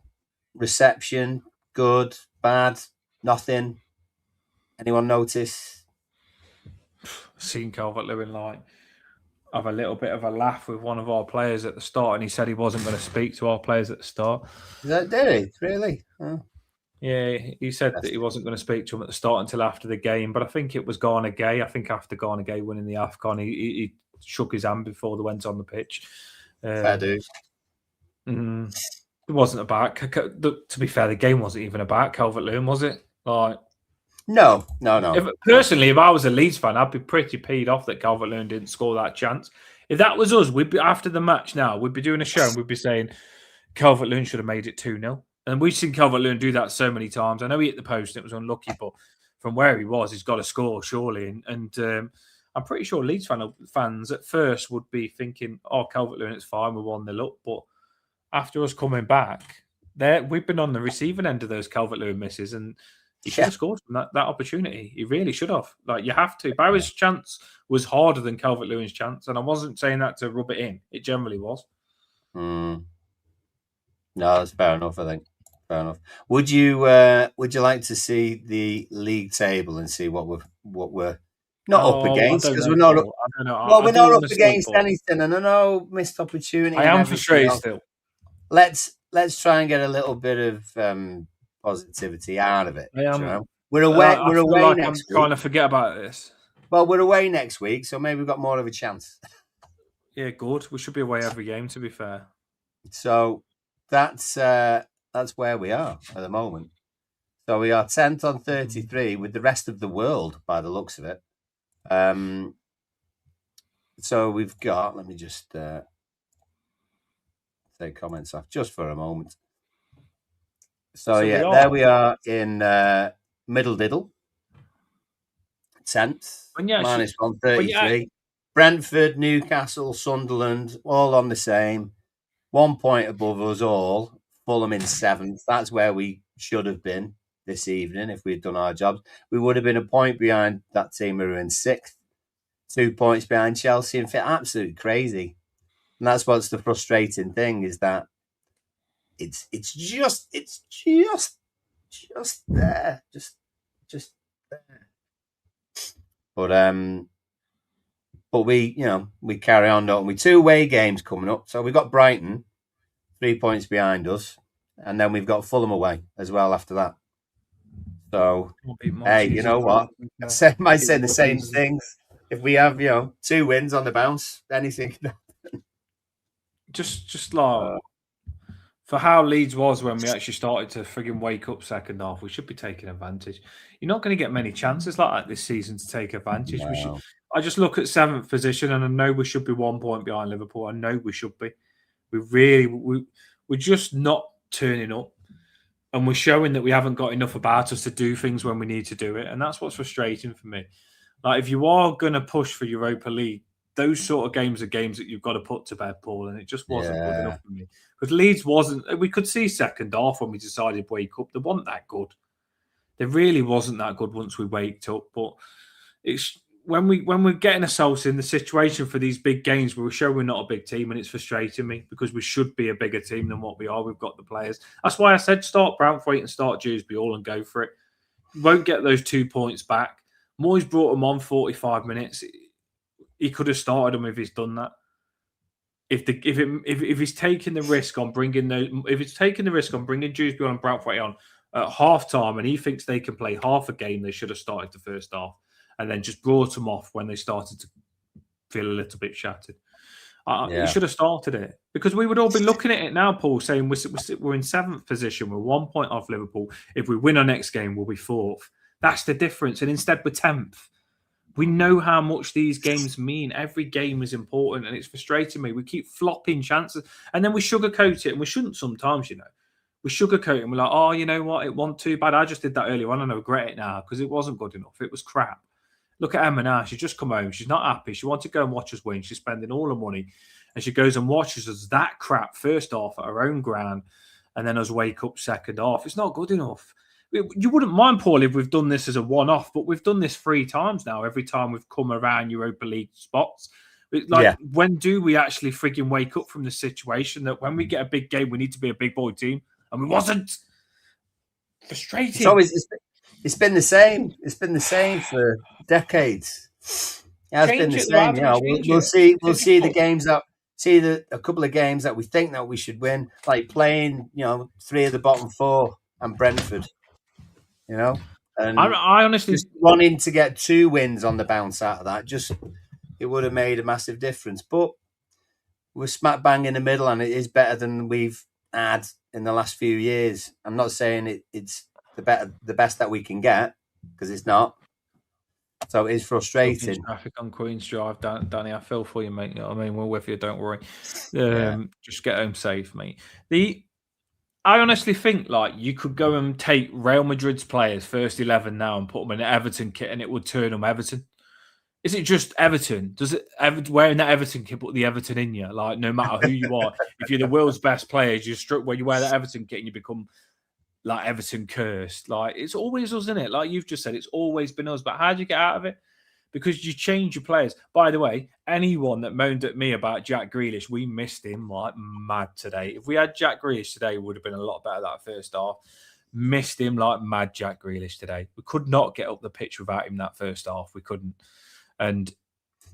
reception, good, bad, nothing. Anyone notice? Seen Calvert-Lewin have a little bit of a laugh with one of our players at the start, and he said he wasn't going to speak to our players at the start. Did he? Really? Oh. Yeah, he said that he wasn't going to speak to him at the start until after the game. But I think it was Garner Gay. I think after Garner Gay winning the AFCON, he shook his hand before they went on the pitch. Fair dude. It wasn't about. To be fair, the game wasn't even about Calvert-Lewin, was it? Like, no. Personally, if I was a Leeds fan, I'd be pretty peed off that Calvert-Lewin didn't score that chance. If that was us, we'd be after the match now. We'd be doing a show and we'd be saying Calvert-Lewin should have made it 2-0. And we've seen Calvert-Lewin do that so many times. I know he hit the post and it was unlucky, but from where he was, he's got to score surely. And I'm pretty sure Leeds fans at first would be thinking, "Oh, Calvert-Lewin, it's fine, we're 1-0 up." But after us coming back, we've been on the receiving end of those Calvert-Lewin misses, and he should have scored from that opportunity. He really should have. Like, you have to. Barry's chance was harder than Calvert-Lewin's chance, and I wasn't saying that to rub it in. It generally was. No, that's fair enough. I think fair enough. Would you like to see the league table and see what we're not up against, because we're not. I don't know. Well, we're not up against anything, and I know missed opportunity. I am frustrated still. Let's try and get a little bit of positivity out of it. We're away. We're away next week. I'm trying to forget about this. Well, we're away next week, so maybe we've got more of a chance. Yeah, good. We should be away every game, to be fair. So that's where we are at the moment. So we are 10th on 33 with the rest of the world, by the looks of it. So we've got. Let me just take comments off just for a moment. So yeah, there we are in Middle Diddle, 10th, minus 133. Brentford, Newcastle, Sunderland, all on the same. 1 point above us all. Fulham in 7th. That's where we should have been this evening if we'd done our jobs. We would have been a point behind that team who were in 6th. 2 points behind Chelsea, and absolutely crazy. And that's what's the frustrating thing, is that it's just there, just there. But we carry on, don't we? 2 away games coming up. So we've got Brighton, 3 points behind us, and then we've got Fulham away as well after that. So hey, you know what? I might say the same things. If we have 2 wins on the bounce, anything can happen. Just like for how Leeds was when we actually started to frigging wake up second half, we should be taking advantage. You're not going to get many chances like that this season to take advantage. No. I just look at 7th position, and I know we should be 1 point behind Liverpool. I know we should be. We're just not turning up, and we're showing that we haven't got enough about us to do things when we need to do it, and that's what's frustrating for me. Like, if you are going to push for Europa League, those sort of games are games that you've got to put to bed, Paul, and it just wasn't good enough for me. Because Leeds wasn't. We could see second half when we decided to wake up. They weren't that good. They really wasn't that good once we waked up. But it's when we're getting ourselves in the situation for these big games where we show we're not a big team, and it's frustrating me because we should be a bigger team than what we are. We've got the players. That's why I said start Brownthwaite and start Dewsbury all and go for it. We won't get those 2 points back. Moyes brought him on 45 minutes. He could have started him if he's done that. If he's taking the risk on bringing Dewsbury on and Brownthwaite on at half time, and he thinks they can play half a game, they should have started the first half and then just brought them off when they started to feel a little bit shattered. He should have started it, because we would all be looking at it now, Paul, saying we're in 7th position. We're 1 point off Liverpool. If we win our next game, we'll be 4th. That's the difference. And instead, we're 10th. We know how much these games mean. Every game is important, and it's frustrating me. We keep flopping chances, and then we sugarcoat it, and we shouldn't sometimes, We sugarcoat it, and we're like, oh, you know what? It wasn't too bad. I just did that earlier on, and I regret it now because it wasn't good enough. It was crap. Look at Emma now. She's just come home. She's not happy. She wants to go and watch us win. She's spending all her money, and she goes and watches us that crap first half at her own ground, and then us wake up second half. It's not good enough. You wouldn't mind, Paul, if we've done this as a one-off, but we've done this 3 times now. Every time we've come around Europa League spots, when do we actually frigging wake up from the situation that when we get a big game, we need to be a big boy team, and we wasn't? Frustrating. It's been the same. It's been the same for decades. Yeah, it's been the same. We'll see the games that a couple of games that we think that we should win, like playing 3 of the bottom 4 and Brentford. And I honestly just wanting to get 2 wins on the bounce out of that, it would have made a massive difference. But we're smack bang in the middle, and it is better than we've had in the last few years. I'm not saying it's the best that we can get, because it's not. So it is frustrating. Traffic on Queen's Drive, Danny. I feel for you, mate. You know what I mean? We're with you. Don't worry. Just get home safe, mate. I honestly think you could go and take Real Madrid's players, first 11 now, and put them in an Everton kit, and it would turn them Everton. Is it just Everton? Does it wearing that Everton kit put the Everton in you? Like, no matter who you are, if you're the world's best players, you're struck when you wear that Everton kit and you become like Everton cursed. Like, it's always us, isn't it? Like you've just said, it's always been us. But how do you get out of it? Because you change your players. By the way, anyone that moaned at me about Jack Grealish, we missed him like mad today. If we had Jack Grealish today, it would have been a lot better that first half. Missed him like mad, Jack Grealish today. We could not get up the pitch without him that first half. We couldn't. And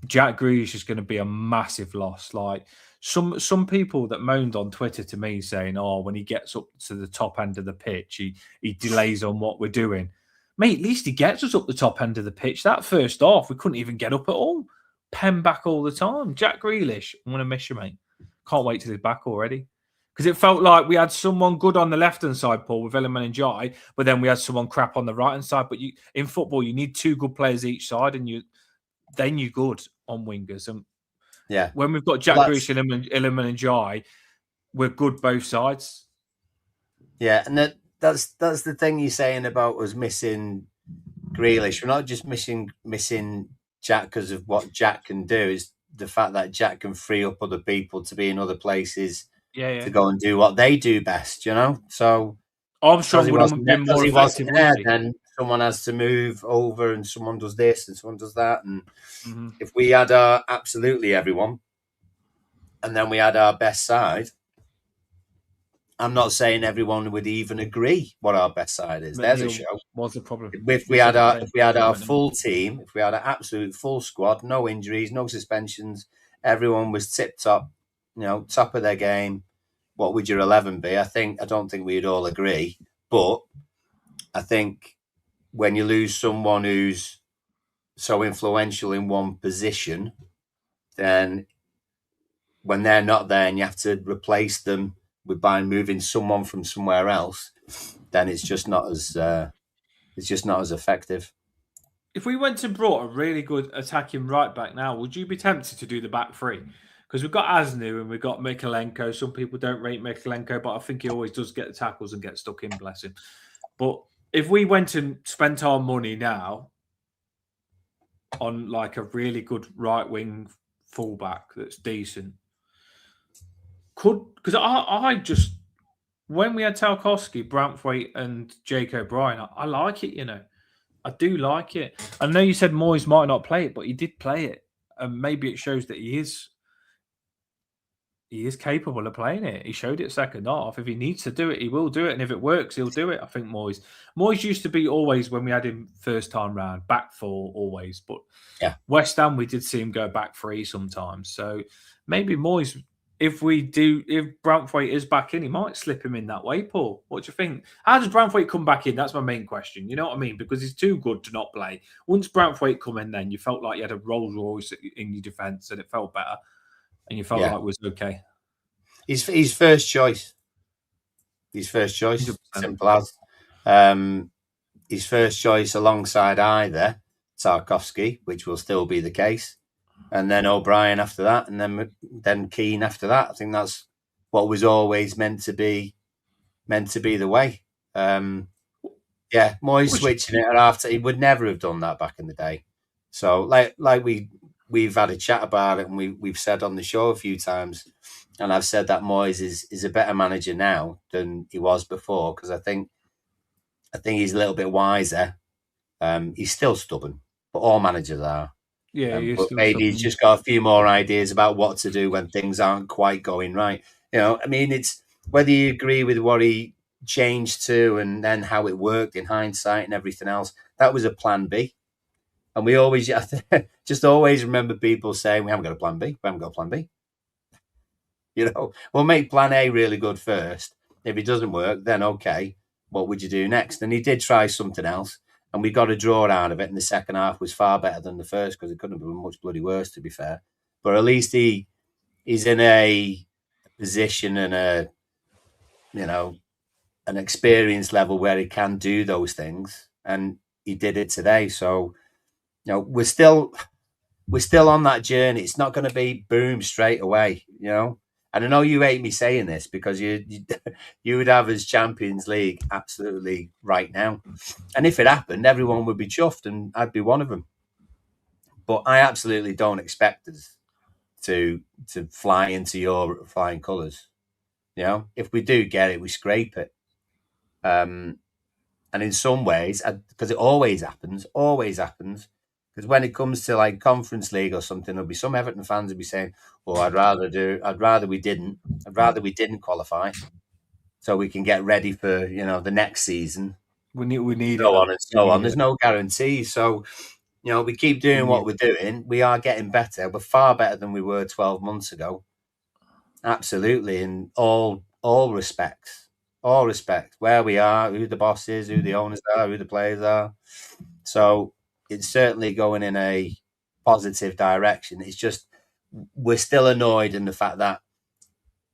Jack Grealish is going to be a massive loss. Like some people that moaned on Twitter to me saying, "Oh, when he gets up to the top end of the pitch, he delays on what we're doing." Mate, at least he gets us up the top end of the pitch. That first half, we couldn't even get up at all. Pen back all the time. Jack Grealish, I'm going to miss you, mate. Can't wait till he's back already. Because it felt like we had someone good on the left-hand side, Paul, with Elliman and Jai, but then we had someone crap on the right-hand side. But in football, you need two good players each side, and then you're good on wingers. And yeah, when we've got Jack Grealish, Illiman and Jai, we're good both sides. Yeah, and that's the thing you're saying about us missing Grealish. We're not just missing Jack because of what Jack can do. Is the fact that Jack can free up other people to be in other places to go and do what they do best. You know, so Armstrong would have been more effective. Then someone has to move over, and someone does this, and someone does that. And if we had absolutely everyone, and then we had our best side, I'm not saying everyone would even agree what our best side is. There's a show. What's the problem? If we had our full team, if we had an absolute full squad, no injuries, no suspensions, everyone was tip top, top of their game, what would your 11 be? I don't think we'd all agree, but I think when you lose someone who's so influential in one position, then when they're not there and you have to replace them by moving someone from somewhere else, then it's just not as effective. If we went and brought a really good attacking right back now, would you be tempted to do the back three? Because we've got Asnu and we've got Mikalenko. Some people don't rate Mikalenko, but I think he always does get the tackles and get stuck in, bless him. But if we went and spent our money now on like a really good right wing fullback that's decent, because I just, when we had Tarkowski, Branthwaite and Jake O'Brien, I like it, I do like it. I know you said Moyes might not play it, but he did play it. And maybe it shows that he is capable of playing it. He showed it second half. If he needs to do it, he will do it. And if it works, he'll do it. I think Moyes used to be always, when we had him first time round, back four always. But yeah, West Ham, we did see him go back three sometimes. So maybe Moyes, if Branthwaite is back in, he might slip him in that way, Paul. What do you think? How does Branthwaite come back in? That's my main question. You know what I mean? Because he's too good to not play. Once Branthwaite come in, then you felt like you had a Rolls Royce in your defence and it felt better. And you felt like it was okay. His first choice. His first choice. 100%. Simple as. His first choice alongside either Tarkowski, which will still be the case, and then O'Brien after that, and then Keane after that. I think that's what was always meant to be the way. Moyes switching it after, he would never have done that back in the day. So like we've had a chat about it, and we've said on the show a few times, and I've said that Moyes is a better manager now than he was before, because I think he's a little bit wiser. He's still stubborn, but all managers are. Yeah, but maybe he's just got a few more ideas about what to do when things aren't quite going right. I mean, it's whether you agree with what he changed to and then how it worked in hindsight and everything else. That was a plan B. And we always just always remember people saying, we haven't got a plan B. We haven't got a plan B. We'll make plan A really good first. If it doesn't work, then okay, what would you do next? And he did try something else, and we got a draw out of it. And the second half was far better than the first, because it couldn't have been much bloody worse, to be fair. But at least he's in a position and an experience level where he can do those things, and he did it today. So, we're still on that journey. It's not going to be boom straight away, And I know you hate me saying this, because you would have us Champions League absolutely right now. And if it happened, everyone would be chuffed, and I'd be one of them. But I absolutely don't expect us to fly into your flying colours. You know, if we do get it, we scrape it. And in some ways, because it always happens. Because when it comes to like Conference League or something, there'll be some Everton fans will be saying, "Oh, I'd rather we didn't qualify, so we can get ready for the next season." We need So it. on and so We on. need There's it. no guarantee. So we keep We doing what need we're doing. We are getting better. We're far better than we were 12 months ago. Absolutely, in all respects. All respects. Where we are, who the boss is, who the owners are, who the players are. So it's certainly going in a positive direction. It's just we're still annoyed in the fact that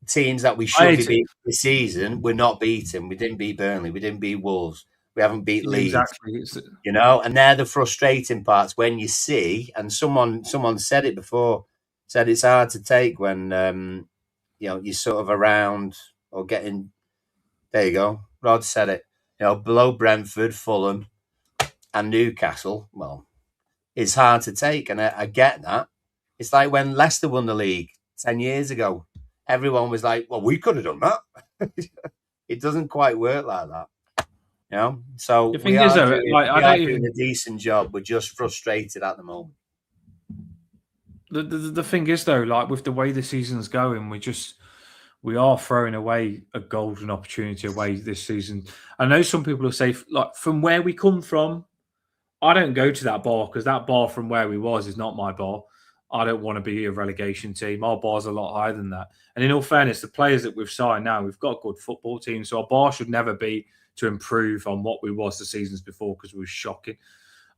teams that we I should be hate it. beating this season, we're not beating. We didn't beat Burnley. We didn't beat Wolves. We haven't beat Leeds. Exactly. It's, And they're the frustrating parts when you see, and someone said it before, said it's hard to take when you're sort of around or getting. There you go. Rod said it. Below Brentford, Fulham, and Newcastle. Well, it's hard to take, and I get that. It's like when Leicester won the league 10 years ago. Everyone was like, "Well, we could have done that." It doesn't quite work like that. So the we thing is, are though, doing like I we are don't doing even. a decent job. We're just frustrated at the moment. The thing is, though, like with the way the season's going, we are throwing away a golden opportunity away this season. I know some people will say, like, from where we come from, I don't go to that bar because that bar from where we was is not my bar. I don't want to be a relegation team. Our bar's a lot higher than that. And in all fairness, the players that we've signed now, we've got a good football team. So our bar should never be to improve on what we was the seasons before because we were shocking.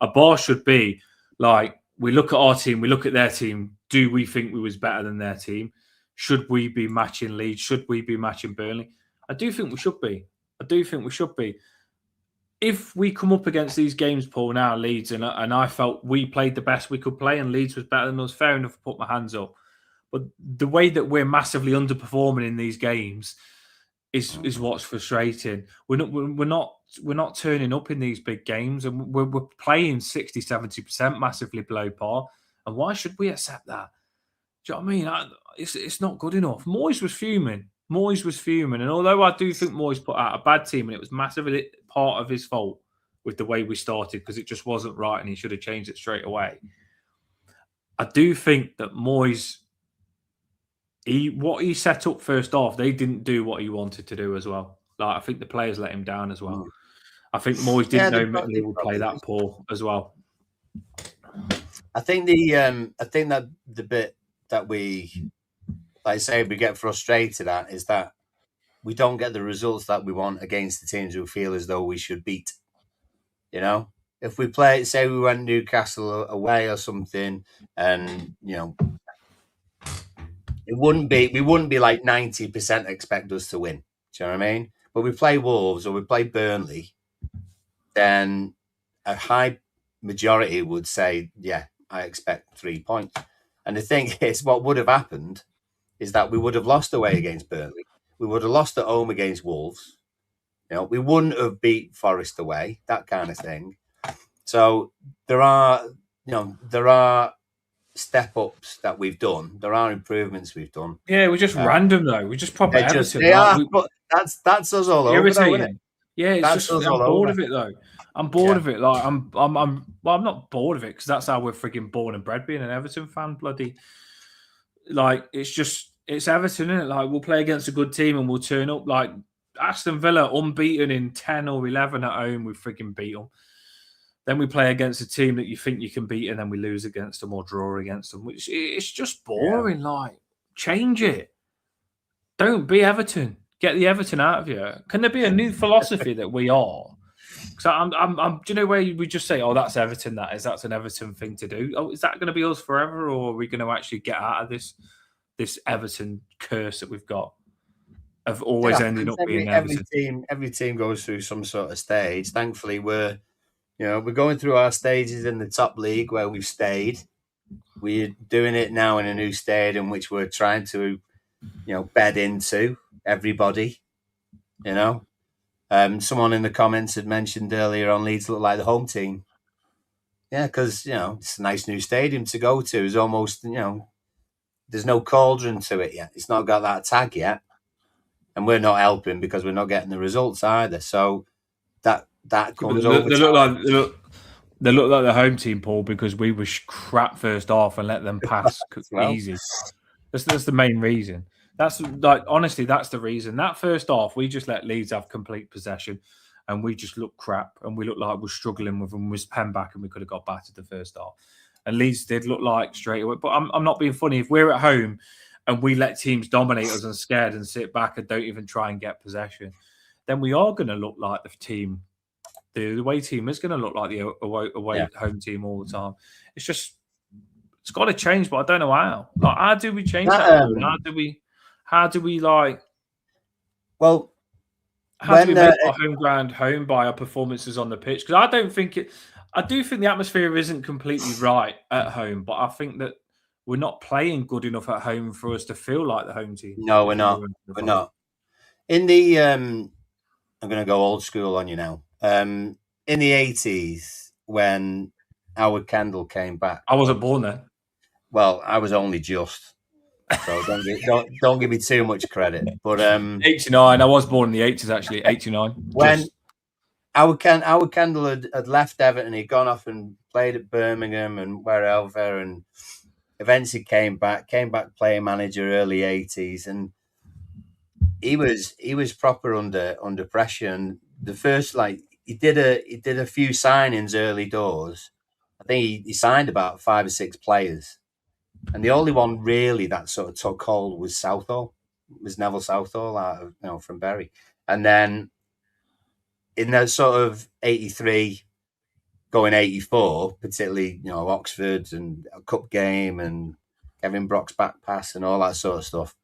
A bar should be like we look at our team, we look at their team. Do we think we was better than their team? Should we be matching Leeds? Should we be matching Burnley? I do think we should be. I do think we should be. If we come up against these games, Paul, now Leeds, and I felt we played the best we could play, and Leeds was better than us, fair enough. Put my hands up, but the way that we're massively underperforming in these games is what's frustrating. We're not turning up in these big games, and we're playing 60-70% massively below par. And why should we accept that? Do you know what I mean? It's not good enough. Moyes was fuming. And although I do think Moyes put out a bad team, and it was massively part of his fault with the way we started because it just wasn't right, and he should have changed it straight away. I do think that Moyes, what he set up first off, they didn't do what he wanted to do as well. Like I think the players let him down as well. I think Moyes didn't know Mitterley would play that poor as well. I think that the bit that we, like I say, we get frustrated at is that we don't get the results that we want against the teams we feel as though we should beat. If we play, say we went Newcastle away or something, and we wouldn't be like 90% expect us to win. Do you know what I mean? But we play Wolves or we play Burnley, then a high majority would say, yeah, I expect 3 points. And the thing is, what would have happened is that we would have lost away against Burnley. We would have lost at home against Wolves. We wouldn't have beat Forest away, that kind of thing. So there are step ups that we've done. There are improvements we've done. Yeah, we're just random though. We're just proper Everton. They are, but that's us all over, though, isn't it? Yeah, it's That's just I'm bored of it though. I'm bored of it. Like I'm not bored of it because that's how we're freaking born and bred being an Everton fan. Bloody, like it's Everton, isn't it? Like we'll play against a good team and we'll turn up. Like Aston Villa unbeaten in 10 or 11 at home, we freaking beat them. Then we play against a team that you think you can beat, and then we lose against them or draw against them. Which it's just boring. Yeah. Like change it. Don't be Everton. Get the Everton out of here. Can there be a new philosophy that we are? So do you know where we just say, "Oh, that's Everton. That's an Everton thing to do." Oh, is that going to be us forever, or are we going to actually get out of this Everton curse that we've got of always ending up being Everton? Every team goes through some sort of stage. Thankfully, we're going through our stages in the top league where we've stayed. We're doing it now in a new stadium, which we're trying to, bed into everybody. Someone in the comments had mentioned earlier on Leeds look like the home team. Yeah, because it's a nice new stadium to go to. It's almost there's no cauldron to it yet. It's not got that tag yet, and we're not helping because we're not getting the results either. So that comes over They time. look like the home team, Paul, because we were crap first half and let them pass Well, easy. That's the main reason. That's honestly, that's the reason. That first half, we just let Leeds have complete possession, and we just looked crap, and we looked like we're struggling with them. Was pen back, and we could have got battered the first half. And Leeds did look like straight away. But I'm not being funny. If we're at home and we let teams dominate us and scared and sit back and don't even try and get possession, then we are going to look like the team. The away team is going to look like the away home team all the time. It's got to change, but I don't know how. Like, how do we change that? How do we like? Well, how do we make our home ground home by our performances on the pitch? Because I don't think it. I do think the atmosphere isn't completely right at home, but I think that we're not playing good enough at home for us to feel like the home team. No, we're not. We're not. In the I'm going to go old school on you now. In the 80s, when Howard Kendall came back, I wasn't born then. Well, I was only just, so don't give me too much credit. But 89, I was born in the 80s actually. 89. When Howard Kendall had left Everton, he'd gone off and played at Birmingham and wherever, and eventually came back playing manager early 80s, and he was proper under pressure. And the first, he did a few signings early doors. I think he signed about 5 or 6 players, and the only one really that sort of took hold was Neville Southall out of from Bury. And then in that sort of 83 going 84, particularly Oxford and a cup game and Kevin Brock's back pass and all that sort of stuff,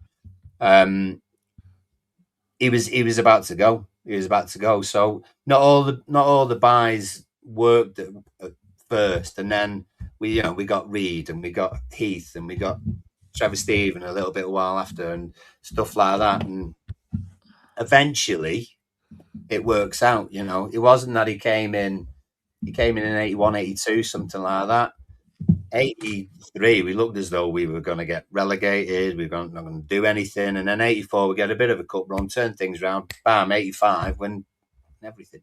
he was about to go. So not all the buys worked at first, and then we got Reed and we got Heath and we got Trevor Stephen a little bit a while after and stuff like that, and eventually it works out. It wasn't that he came in in 81, 82, something like that. 83, we looked as though we were going to get relegated. We were not going to do anything. And then 84, we get a bit of a cup run, turn things around. Bam, 85, win everything.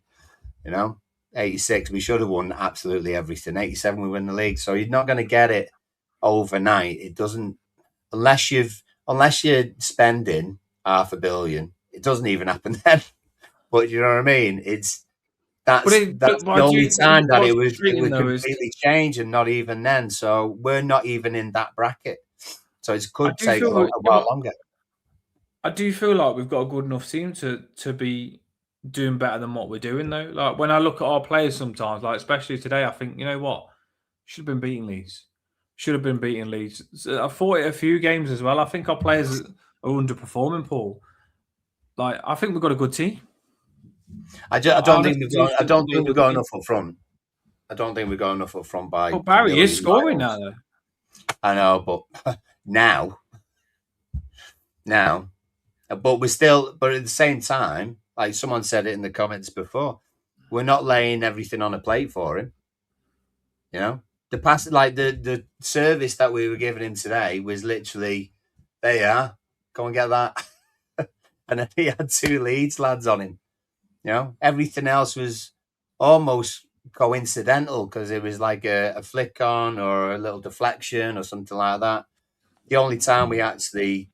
86, we should have won absolutely everything. 87, we win the league. So you're not going to get it overnight. It doesn't, unless you're spending $500 million. It doesn't even happen then. But you know what I mean? That's the only time that it would completely change, and not even then. So we're not even in that bracket. So it could take a while longer. I do feel like we've got a good enough team to be doing better than what we're doing, though. Like, when I look at our players sometimes, like especially today, I think, you know what? Should have been beating Leeds. I thought it a few games as well. I think our players are underperforming, Paul. Like, I think we've got a good team. I don't think we've got enough up front. I don't think we've got enough up front by. Well, Barry is scoring now, though. I know, but now, but we're still. But at the same time, like someone said it in the comments before, we're not laying everything on a plate for him. The pass, like the service that we were giving him today was literally, there you are, go and get that, and then he had 2 Leeds lads on him. Everything else was almost coincidental because it was like a flick on or a little deflection or something like that. The only time we actually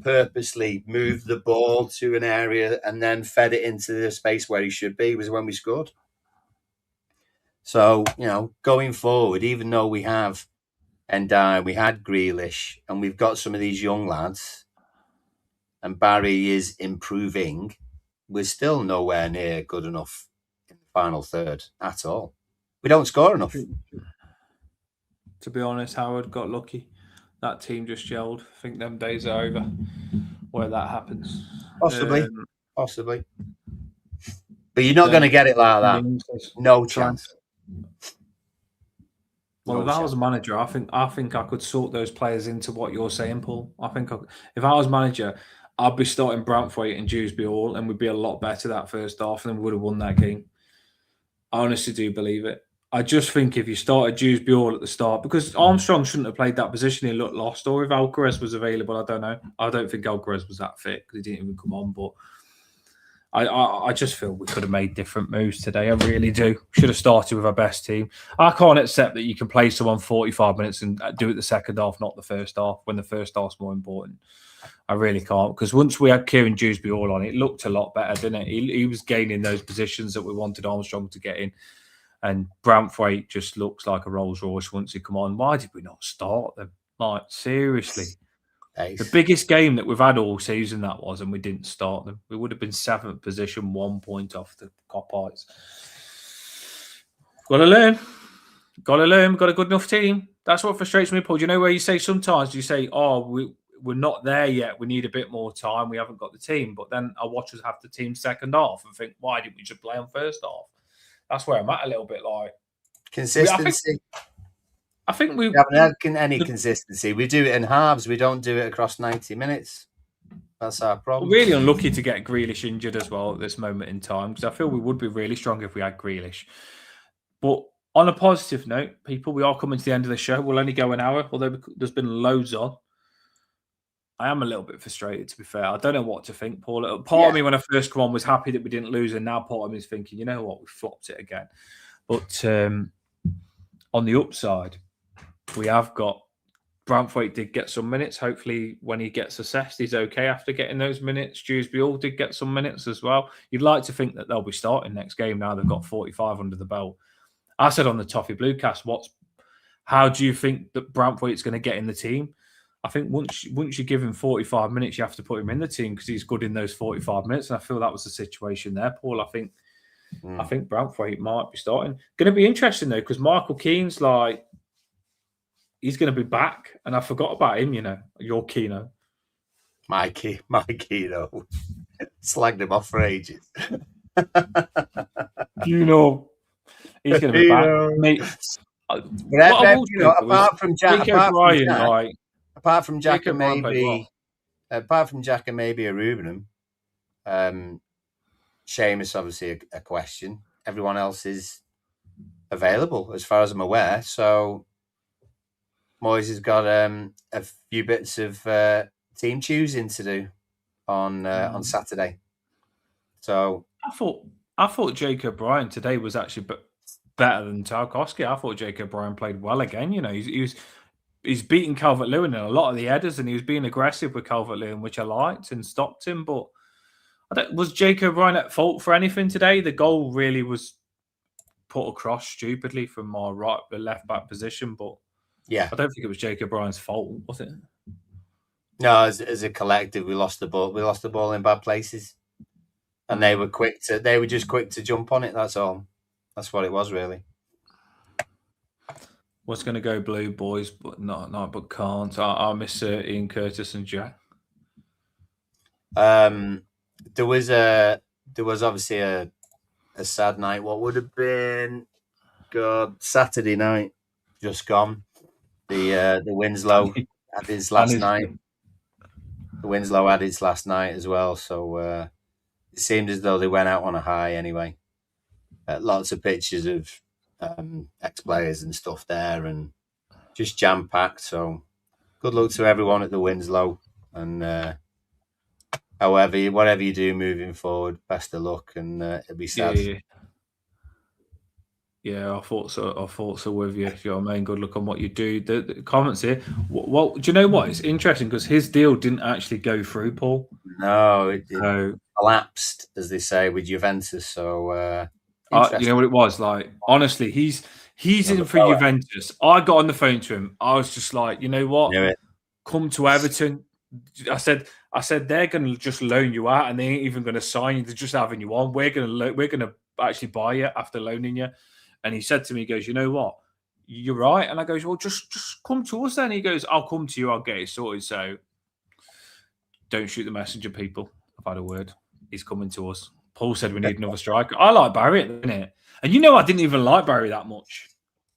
purposely moved the ball to an area and then fed it into the space where he should be was when we scored. So, going forward, even though we have Ndiaye, we had Grealish, and we've got some of these young lads, and Barry is improving, we're still nowhere near good enough in the final third at all. We don't score enough. To be honest, Howard got lucky. That team just gelled. I think them days are over where that happens. Possibly. But you're not going to get it like that. No chance. Well, if I was a manager, I think I could sort those players into what you're saying, Paul. I think if I was manager, I'd be starting Branthwaite and Dewsbury all, and we'd be a lot better that first half, and we would have won that game. I honestly do believe it. I just think if you started Dewsbury all at the start, because Armstrong shouldn't have played that position, he looked lost. Or if Alcaraz was available, I don't know. I don't think Alcaraz was that fit because he didn't even come on. But I just feel we could have made different moves today. I really do. Should have started with our best team. I can't accept that you can play someone 45 minutes and do it the second half, not the first half, when the first half's more important. I really can't, because once we had Kieran Dewsbury all on, it looked a lot better, didn't it? He was gaining those positions that we wanted Armstrong to get in. And Branthwaite just looks like a Rolls Royce once he come on. Why did we not start them? Like, seriously. The biggest game that we've had all season, that was, and we didn't start them. We would have been 7th position, 1 point off the Coppers. Got to learn. Got to learn. We've got a good enough team. That's what frustrates me, Paul. Do you know where you say sometimes you say, oh, we're not there yet. We need a bit more time. We haven't got the team. But then I watch us have the team second half and think, why didn't we just play on first half? That's where I'm at a little bit. Like consistency. I think we haven't had any consistency. We do it in halves. We don't do it across 90 minutes. That's our problem. We're really unlucky to get Grealish injured as well at this moment in time, because I feel we would be really strong if we had Grealish. But on a positive note, people, we are coming to the end of the show. We'll only go an hour, although there's been loads on. I am a little bit frustrated, to be fair. I don't know what to think, Paul. Part of me, when I first come on, was happy that we didn't lose, and now part of me is thinking, you know what, we flopped it again. But on the upside, we have got Branthwaite did get some minutes. Hopefully, when he gets assessed, he's okay after getting those minutes. Dewsbury all did get some minutes as well. You'd like to think that they'll be starting next game now. They've got 45 under the belt. I said on the Toffee Bluecast, how do you think that Branthwaite's going to get in the team? I think once you give him 45 minutes, you have to put him in the team because he's good in those 45 minutes. And I feel that was the situation there, Paul. I think Branthwaite might be starting. Going to be interesting, though, because Michael Keane's like, he's going to be back. And I forgot about him, you know, your Keano. My Keano. Slagged him off for ages. You know, he's going to be back. Mate, apart from Jack and maybe a Rubenham, Seamus obviously a question. Everyone else is available as far as I'm aware. So Moyes has got a few bits of team choosing to do on Saturday. So I thought Jacob Bryan today was actually better than Tarkowski. I thought Jacob Bryan played well again. You know, he's beating Calvert-Lewin in a lot of the headers, and he was being aggressive with Calvert-Lewin, which I liked, and stopped him. But was Jacob Bryan at fault for anything today? The goal really was put across stupidly from our left back position, but I don't think it was Jacob Bryan's fault, was it? No, as a collective, we lost the ball. We lost the ball in bad places, and they were just quick to jump on it. That's all. That's what it was, really. Was going to go blue, boys, but but can't. I miss Ian Curtis and Jack. There was obviously a sad night. What would have been Saturday night, just gone. The Winslow had his last night. The Winslow had his last night as well. So it seemed as though they went out on a high anyway. Lots of pictures of ex-players and stuff there, and just jam-packed. So good luck to everyone at the Winslow, and whatever you do moving forward, best of luck, and it'll be sad. Yeah, I thought so with you. You know what I mean? Good luck on what you do. The comments here. Well, do you know what? It's interesting because his deal didn't actually go through, Paul. No, it collapsed, as they say, with Juventus. So you know what it was like? Honestly, he's in for Juventus. I got on the phone to him. I was just like, you know what? Come to Everton. I said they're going to just loan you out, and they ain't even going to sign you. They're just having you on. We're going to actually buy you after loaning you. And he said to me, he goes, you know what? You're right. And I goes, well, just come to us then. He goes, I'll come to you. I'll get it sorted. So don't shoot the messenger, people. I've had a word. He's coming to us. Paul said we need another striker. I like Barry at the minute. And you know I didn't even like Barry that much.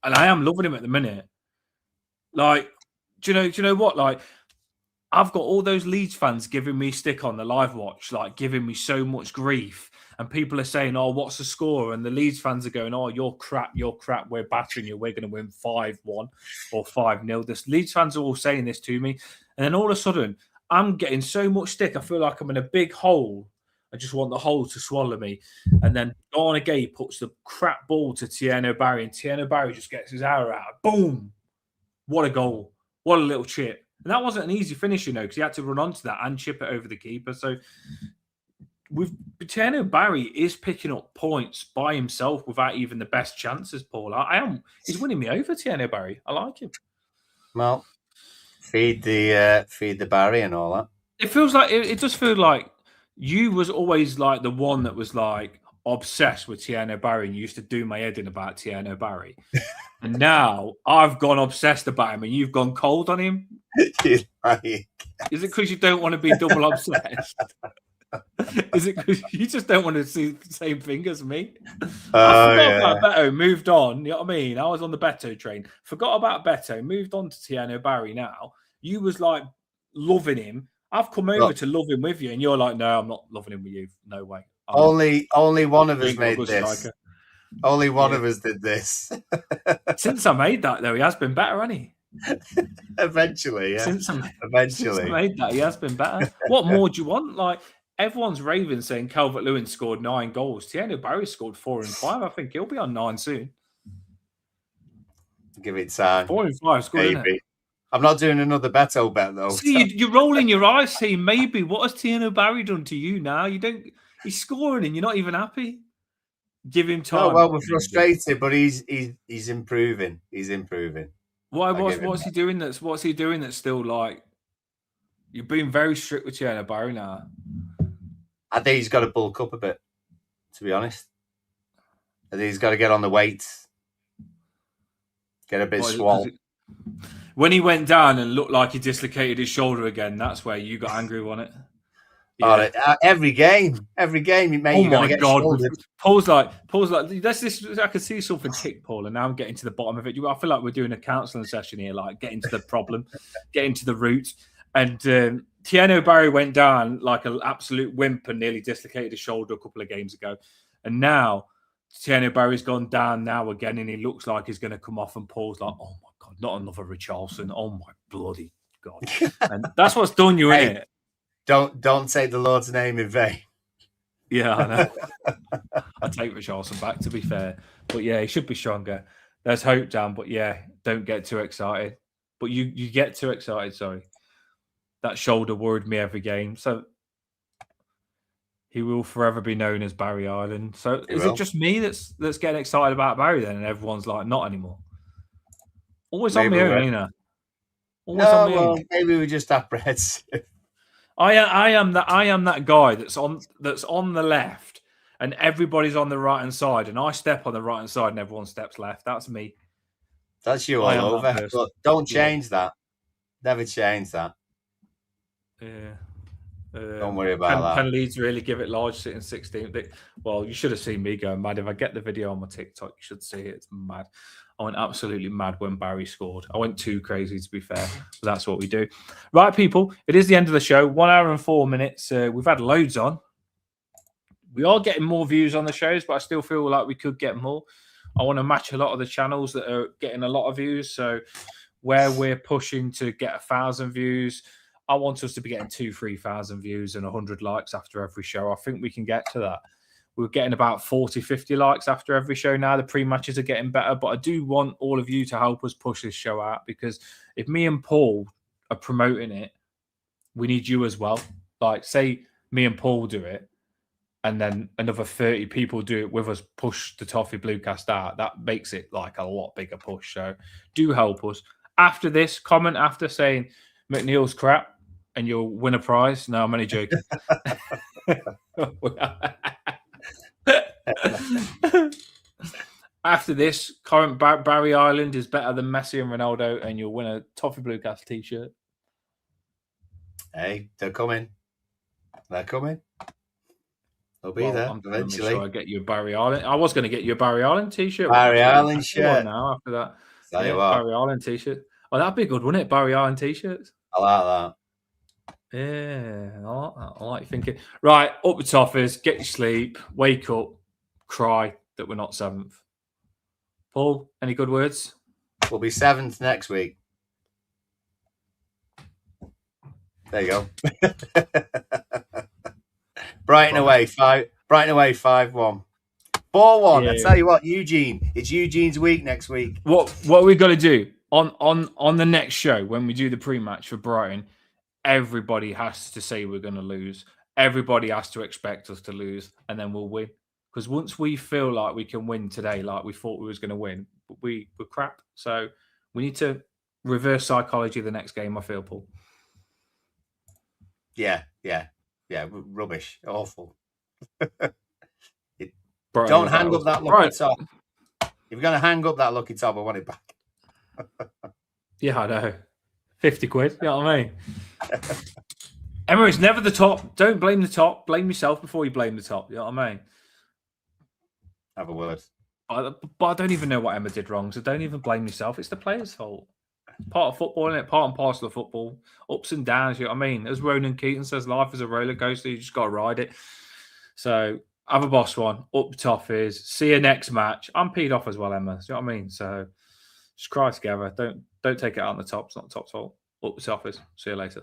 And I am loving him at the minute. Like, do you know what? Like, I've got all those Leeds fans giving me stick on the live watch, like giving me so much grief and people are saying, "Oh, what's the score?" And the Leeds fans are going, "Oh, you're crap, we're battering you, we're going to win 5-1 or 5-0." The Leeds fans are all saying this to me, and then all of a sudden, I'm getting so much stick. I feel like I'm in a big hole. I just want the hole to swallow me. And then Garner Gay puts the crap ball to Tieno Barry, and Tieno Barry just gets his arrow out. Boom! What a goal. What a little chip. And that wasn't an easy finish, because he had to run onto that and chip it over the keeper. So with Tieno Barry is picking up points by himself without even the best chances, Paul. He's winning me over, Tieno Barry. I like him. Well, feed the Barry and all that. It feels like it does feel like you was always like the one that was like obsessed with Tieno Barry and used to do my head in about Tieno Barry. And now I've gone obsessed about him and you've gone cold on him. Is it because you don't want to be double obsessed? Is it because you just don't want to see the same thing as me? I forgot about Beto, moved on. You know what I mean? I was on the Beto train. Forgot about Beto, moved on to Tieno Barry now. You was like loving him. I've come over to love him with you, and you're like, no, I'm not loving him with you. No way. Only one of us made this. Striker. Only one of us did this. Since I made that, though, he has been better, hasn't he? Eventually, yeah. Since I made that, he has been better. What more do you want? Like, everyone's raving saying Calvert-Lewin scored 9 goals. Tieno Barry scored 4 and 5. I think he'll be on 9 soon. Give it time. 4 and 5 is good, isn't it? I'm not doing another Beto bet though. See, you're rolling your eyes, saying maybe. What has Tieno Barry done to you now? You don't. He's scoring, and you're not even happy. Give him time. Oh well, we're frustrated, but he's improving. He's improving. Why? What's he doing? What's he doing? That's still like. You're being very strict with Tieno Barry now. I think he's got to bulk up a bit. To be honest, I think he's got to get on the weights, get a bit swole. When he went down and looked like he dislocated his shoulder again, that's where you got angry on it. Yeah. Oh, every game, mate. Oh my God! Paul's like, I can see something tick, Paul, and now I'm getting to the bottom of it. I feel like we're doing a counselling session here, like getting to the problem, getting to the root. And Tieno Barry went down like an absolute wimp and nearly dislocated his shoulder a couple of games ago, and now Tieno Barry's gone down now again, and he looks like he's going to come off. And Paul's like, oh my God, not another Richarlison. Oh my bloody God. And that's what's done you, hey, in it. Don't take the Lord's name in vain. Yeah, I know. I take Richarlison back, to be fair. But yeah, he should be stronger. There's hope, Dan. But yeah, don't get too excited. But you get too excited, sorry. That shoulder worried me every game. So he will forever be known as Barry Ireland. So is it just me that's getting excited about Barry then, and everyone's like, not anymore? Always maybe on me own, Well, maybe we just apprehensive. I am that guy that's on the left, and everybody's on the right hand side, and I step on the right hand side, and everyone steps left. That's me. That's you all over. But don't change that. Never change that. Yeah. Don't worry about that. Can Leeds really give it large sitting 16th? Well, you should have seen me go mad. If I get the video on my TikTok, you should see it. It's mad. I went absolutely mad when Barry scored. I went too crazy, to be fair. But that's what we do. Right, people, it is the end of the show. 1 hour and 4 minutes. We've had loads on. We are getting more views on the shows, but I still feel like we could get more. I want to match a lot of the channels that are getting a lot of views. So where we're pushing to get 1,000 views, I want us to be getting 2,000-3,000 views and 100 likes after every show. I think we can get to that. We're getting about 40-50 likes after every show now. The pre-matches are getting better, but I do want all of you to help us push this show out, because if me and Paul are promoting it, we need you as well. Like, say me and Paul do it, and then another 30 people do it with us, push the Toffee Bluecast out. That makes it like a lot bigger push. So do help us. After this, comment after saying McNeil's crap, and you'll win a prize. No, I'm only joking. After this, current Barry Ireland is better than Messi and Ronaldo, and you'll win a Toffee Bluecast t-shirt. Hey, they're coming. They're coming. They'll be there eventually. Make sure I get you a Barry Ireland. I was going to get you a Barry Ireland t-shirt. Barry Ireland shirt. Now after that, Barry Ireland t-shirt. Oh, that'd be good, wouldn't it? Barry Ireland t-shirts. I like that. Yeah, I like that. I like thinking. Right, up the toffers, get your sleep, wake up, cry that we're not 7th. Paul, any good words? We'll be 7th next week. There you go. Brighton away 5-1. 4-1. Yeah. I tell you what, Eugene. It's Eugene's week next week. What are we got to do on the next show when we do the pre-match for Brighton? Everybody has to say we're going to lose. Everybody has to expect us to lose, and then we'll win. Because once we feel like we can win today, like we thought we was going to win, we're crap. So we need to reverse psychology the next game. I feel, Paul. Yeah. Rubbish. Awful. Brighton Don't hang up that lucky right. top. If you're going to hang up that lucky top, I want it back. Yeah, I know. 50 quid. You know what I mean? Emma, it's never the top. Don't blame the top. Blame yourself before you blame the top. You know what I mean? Have a word. But I don't even know what Emma did wrong, so don't even blame yourself. It's the player's fault. Part of football, isn't it? Part and parcel of football. Ups and downs, you know what I mean? As Ronan Keaton says, life is a roller coaster. You just got to ride it. So have a boss one. Up the top is. See you next match. I'm peed off as well, Emma. Do you know what I mean? So just cry together. Don't take it out on the top. It's not the top's fault. Up the top is. See you later.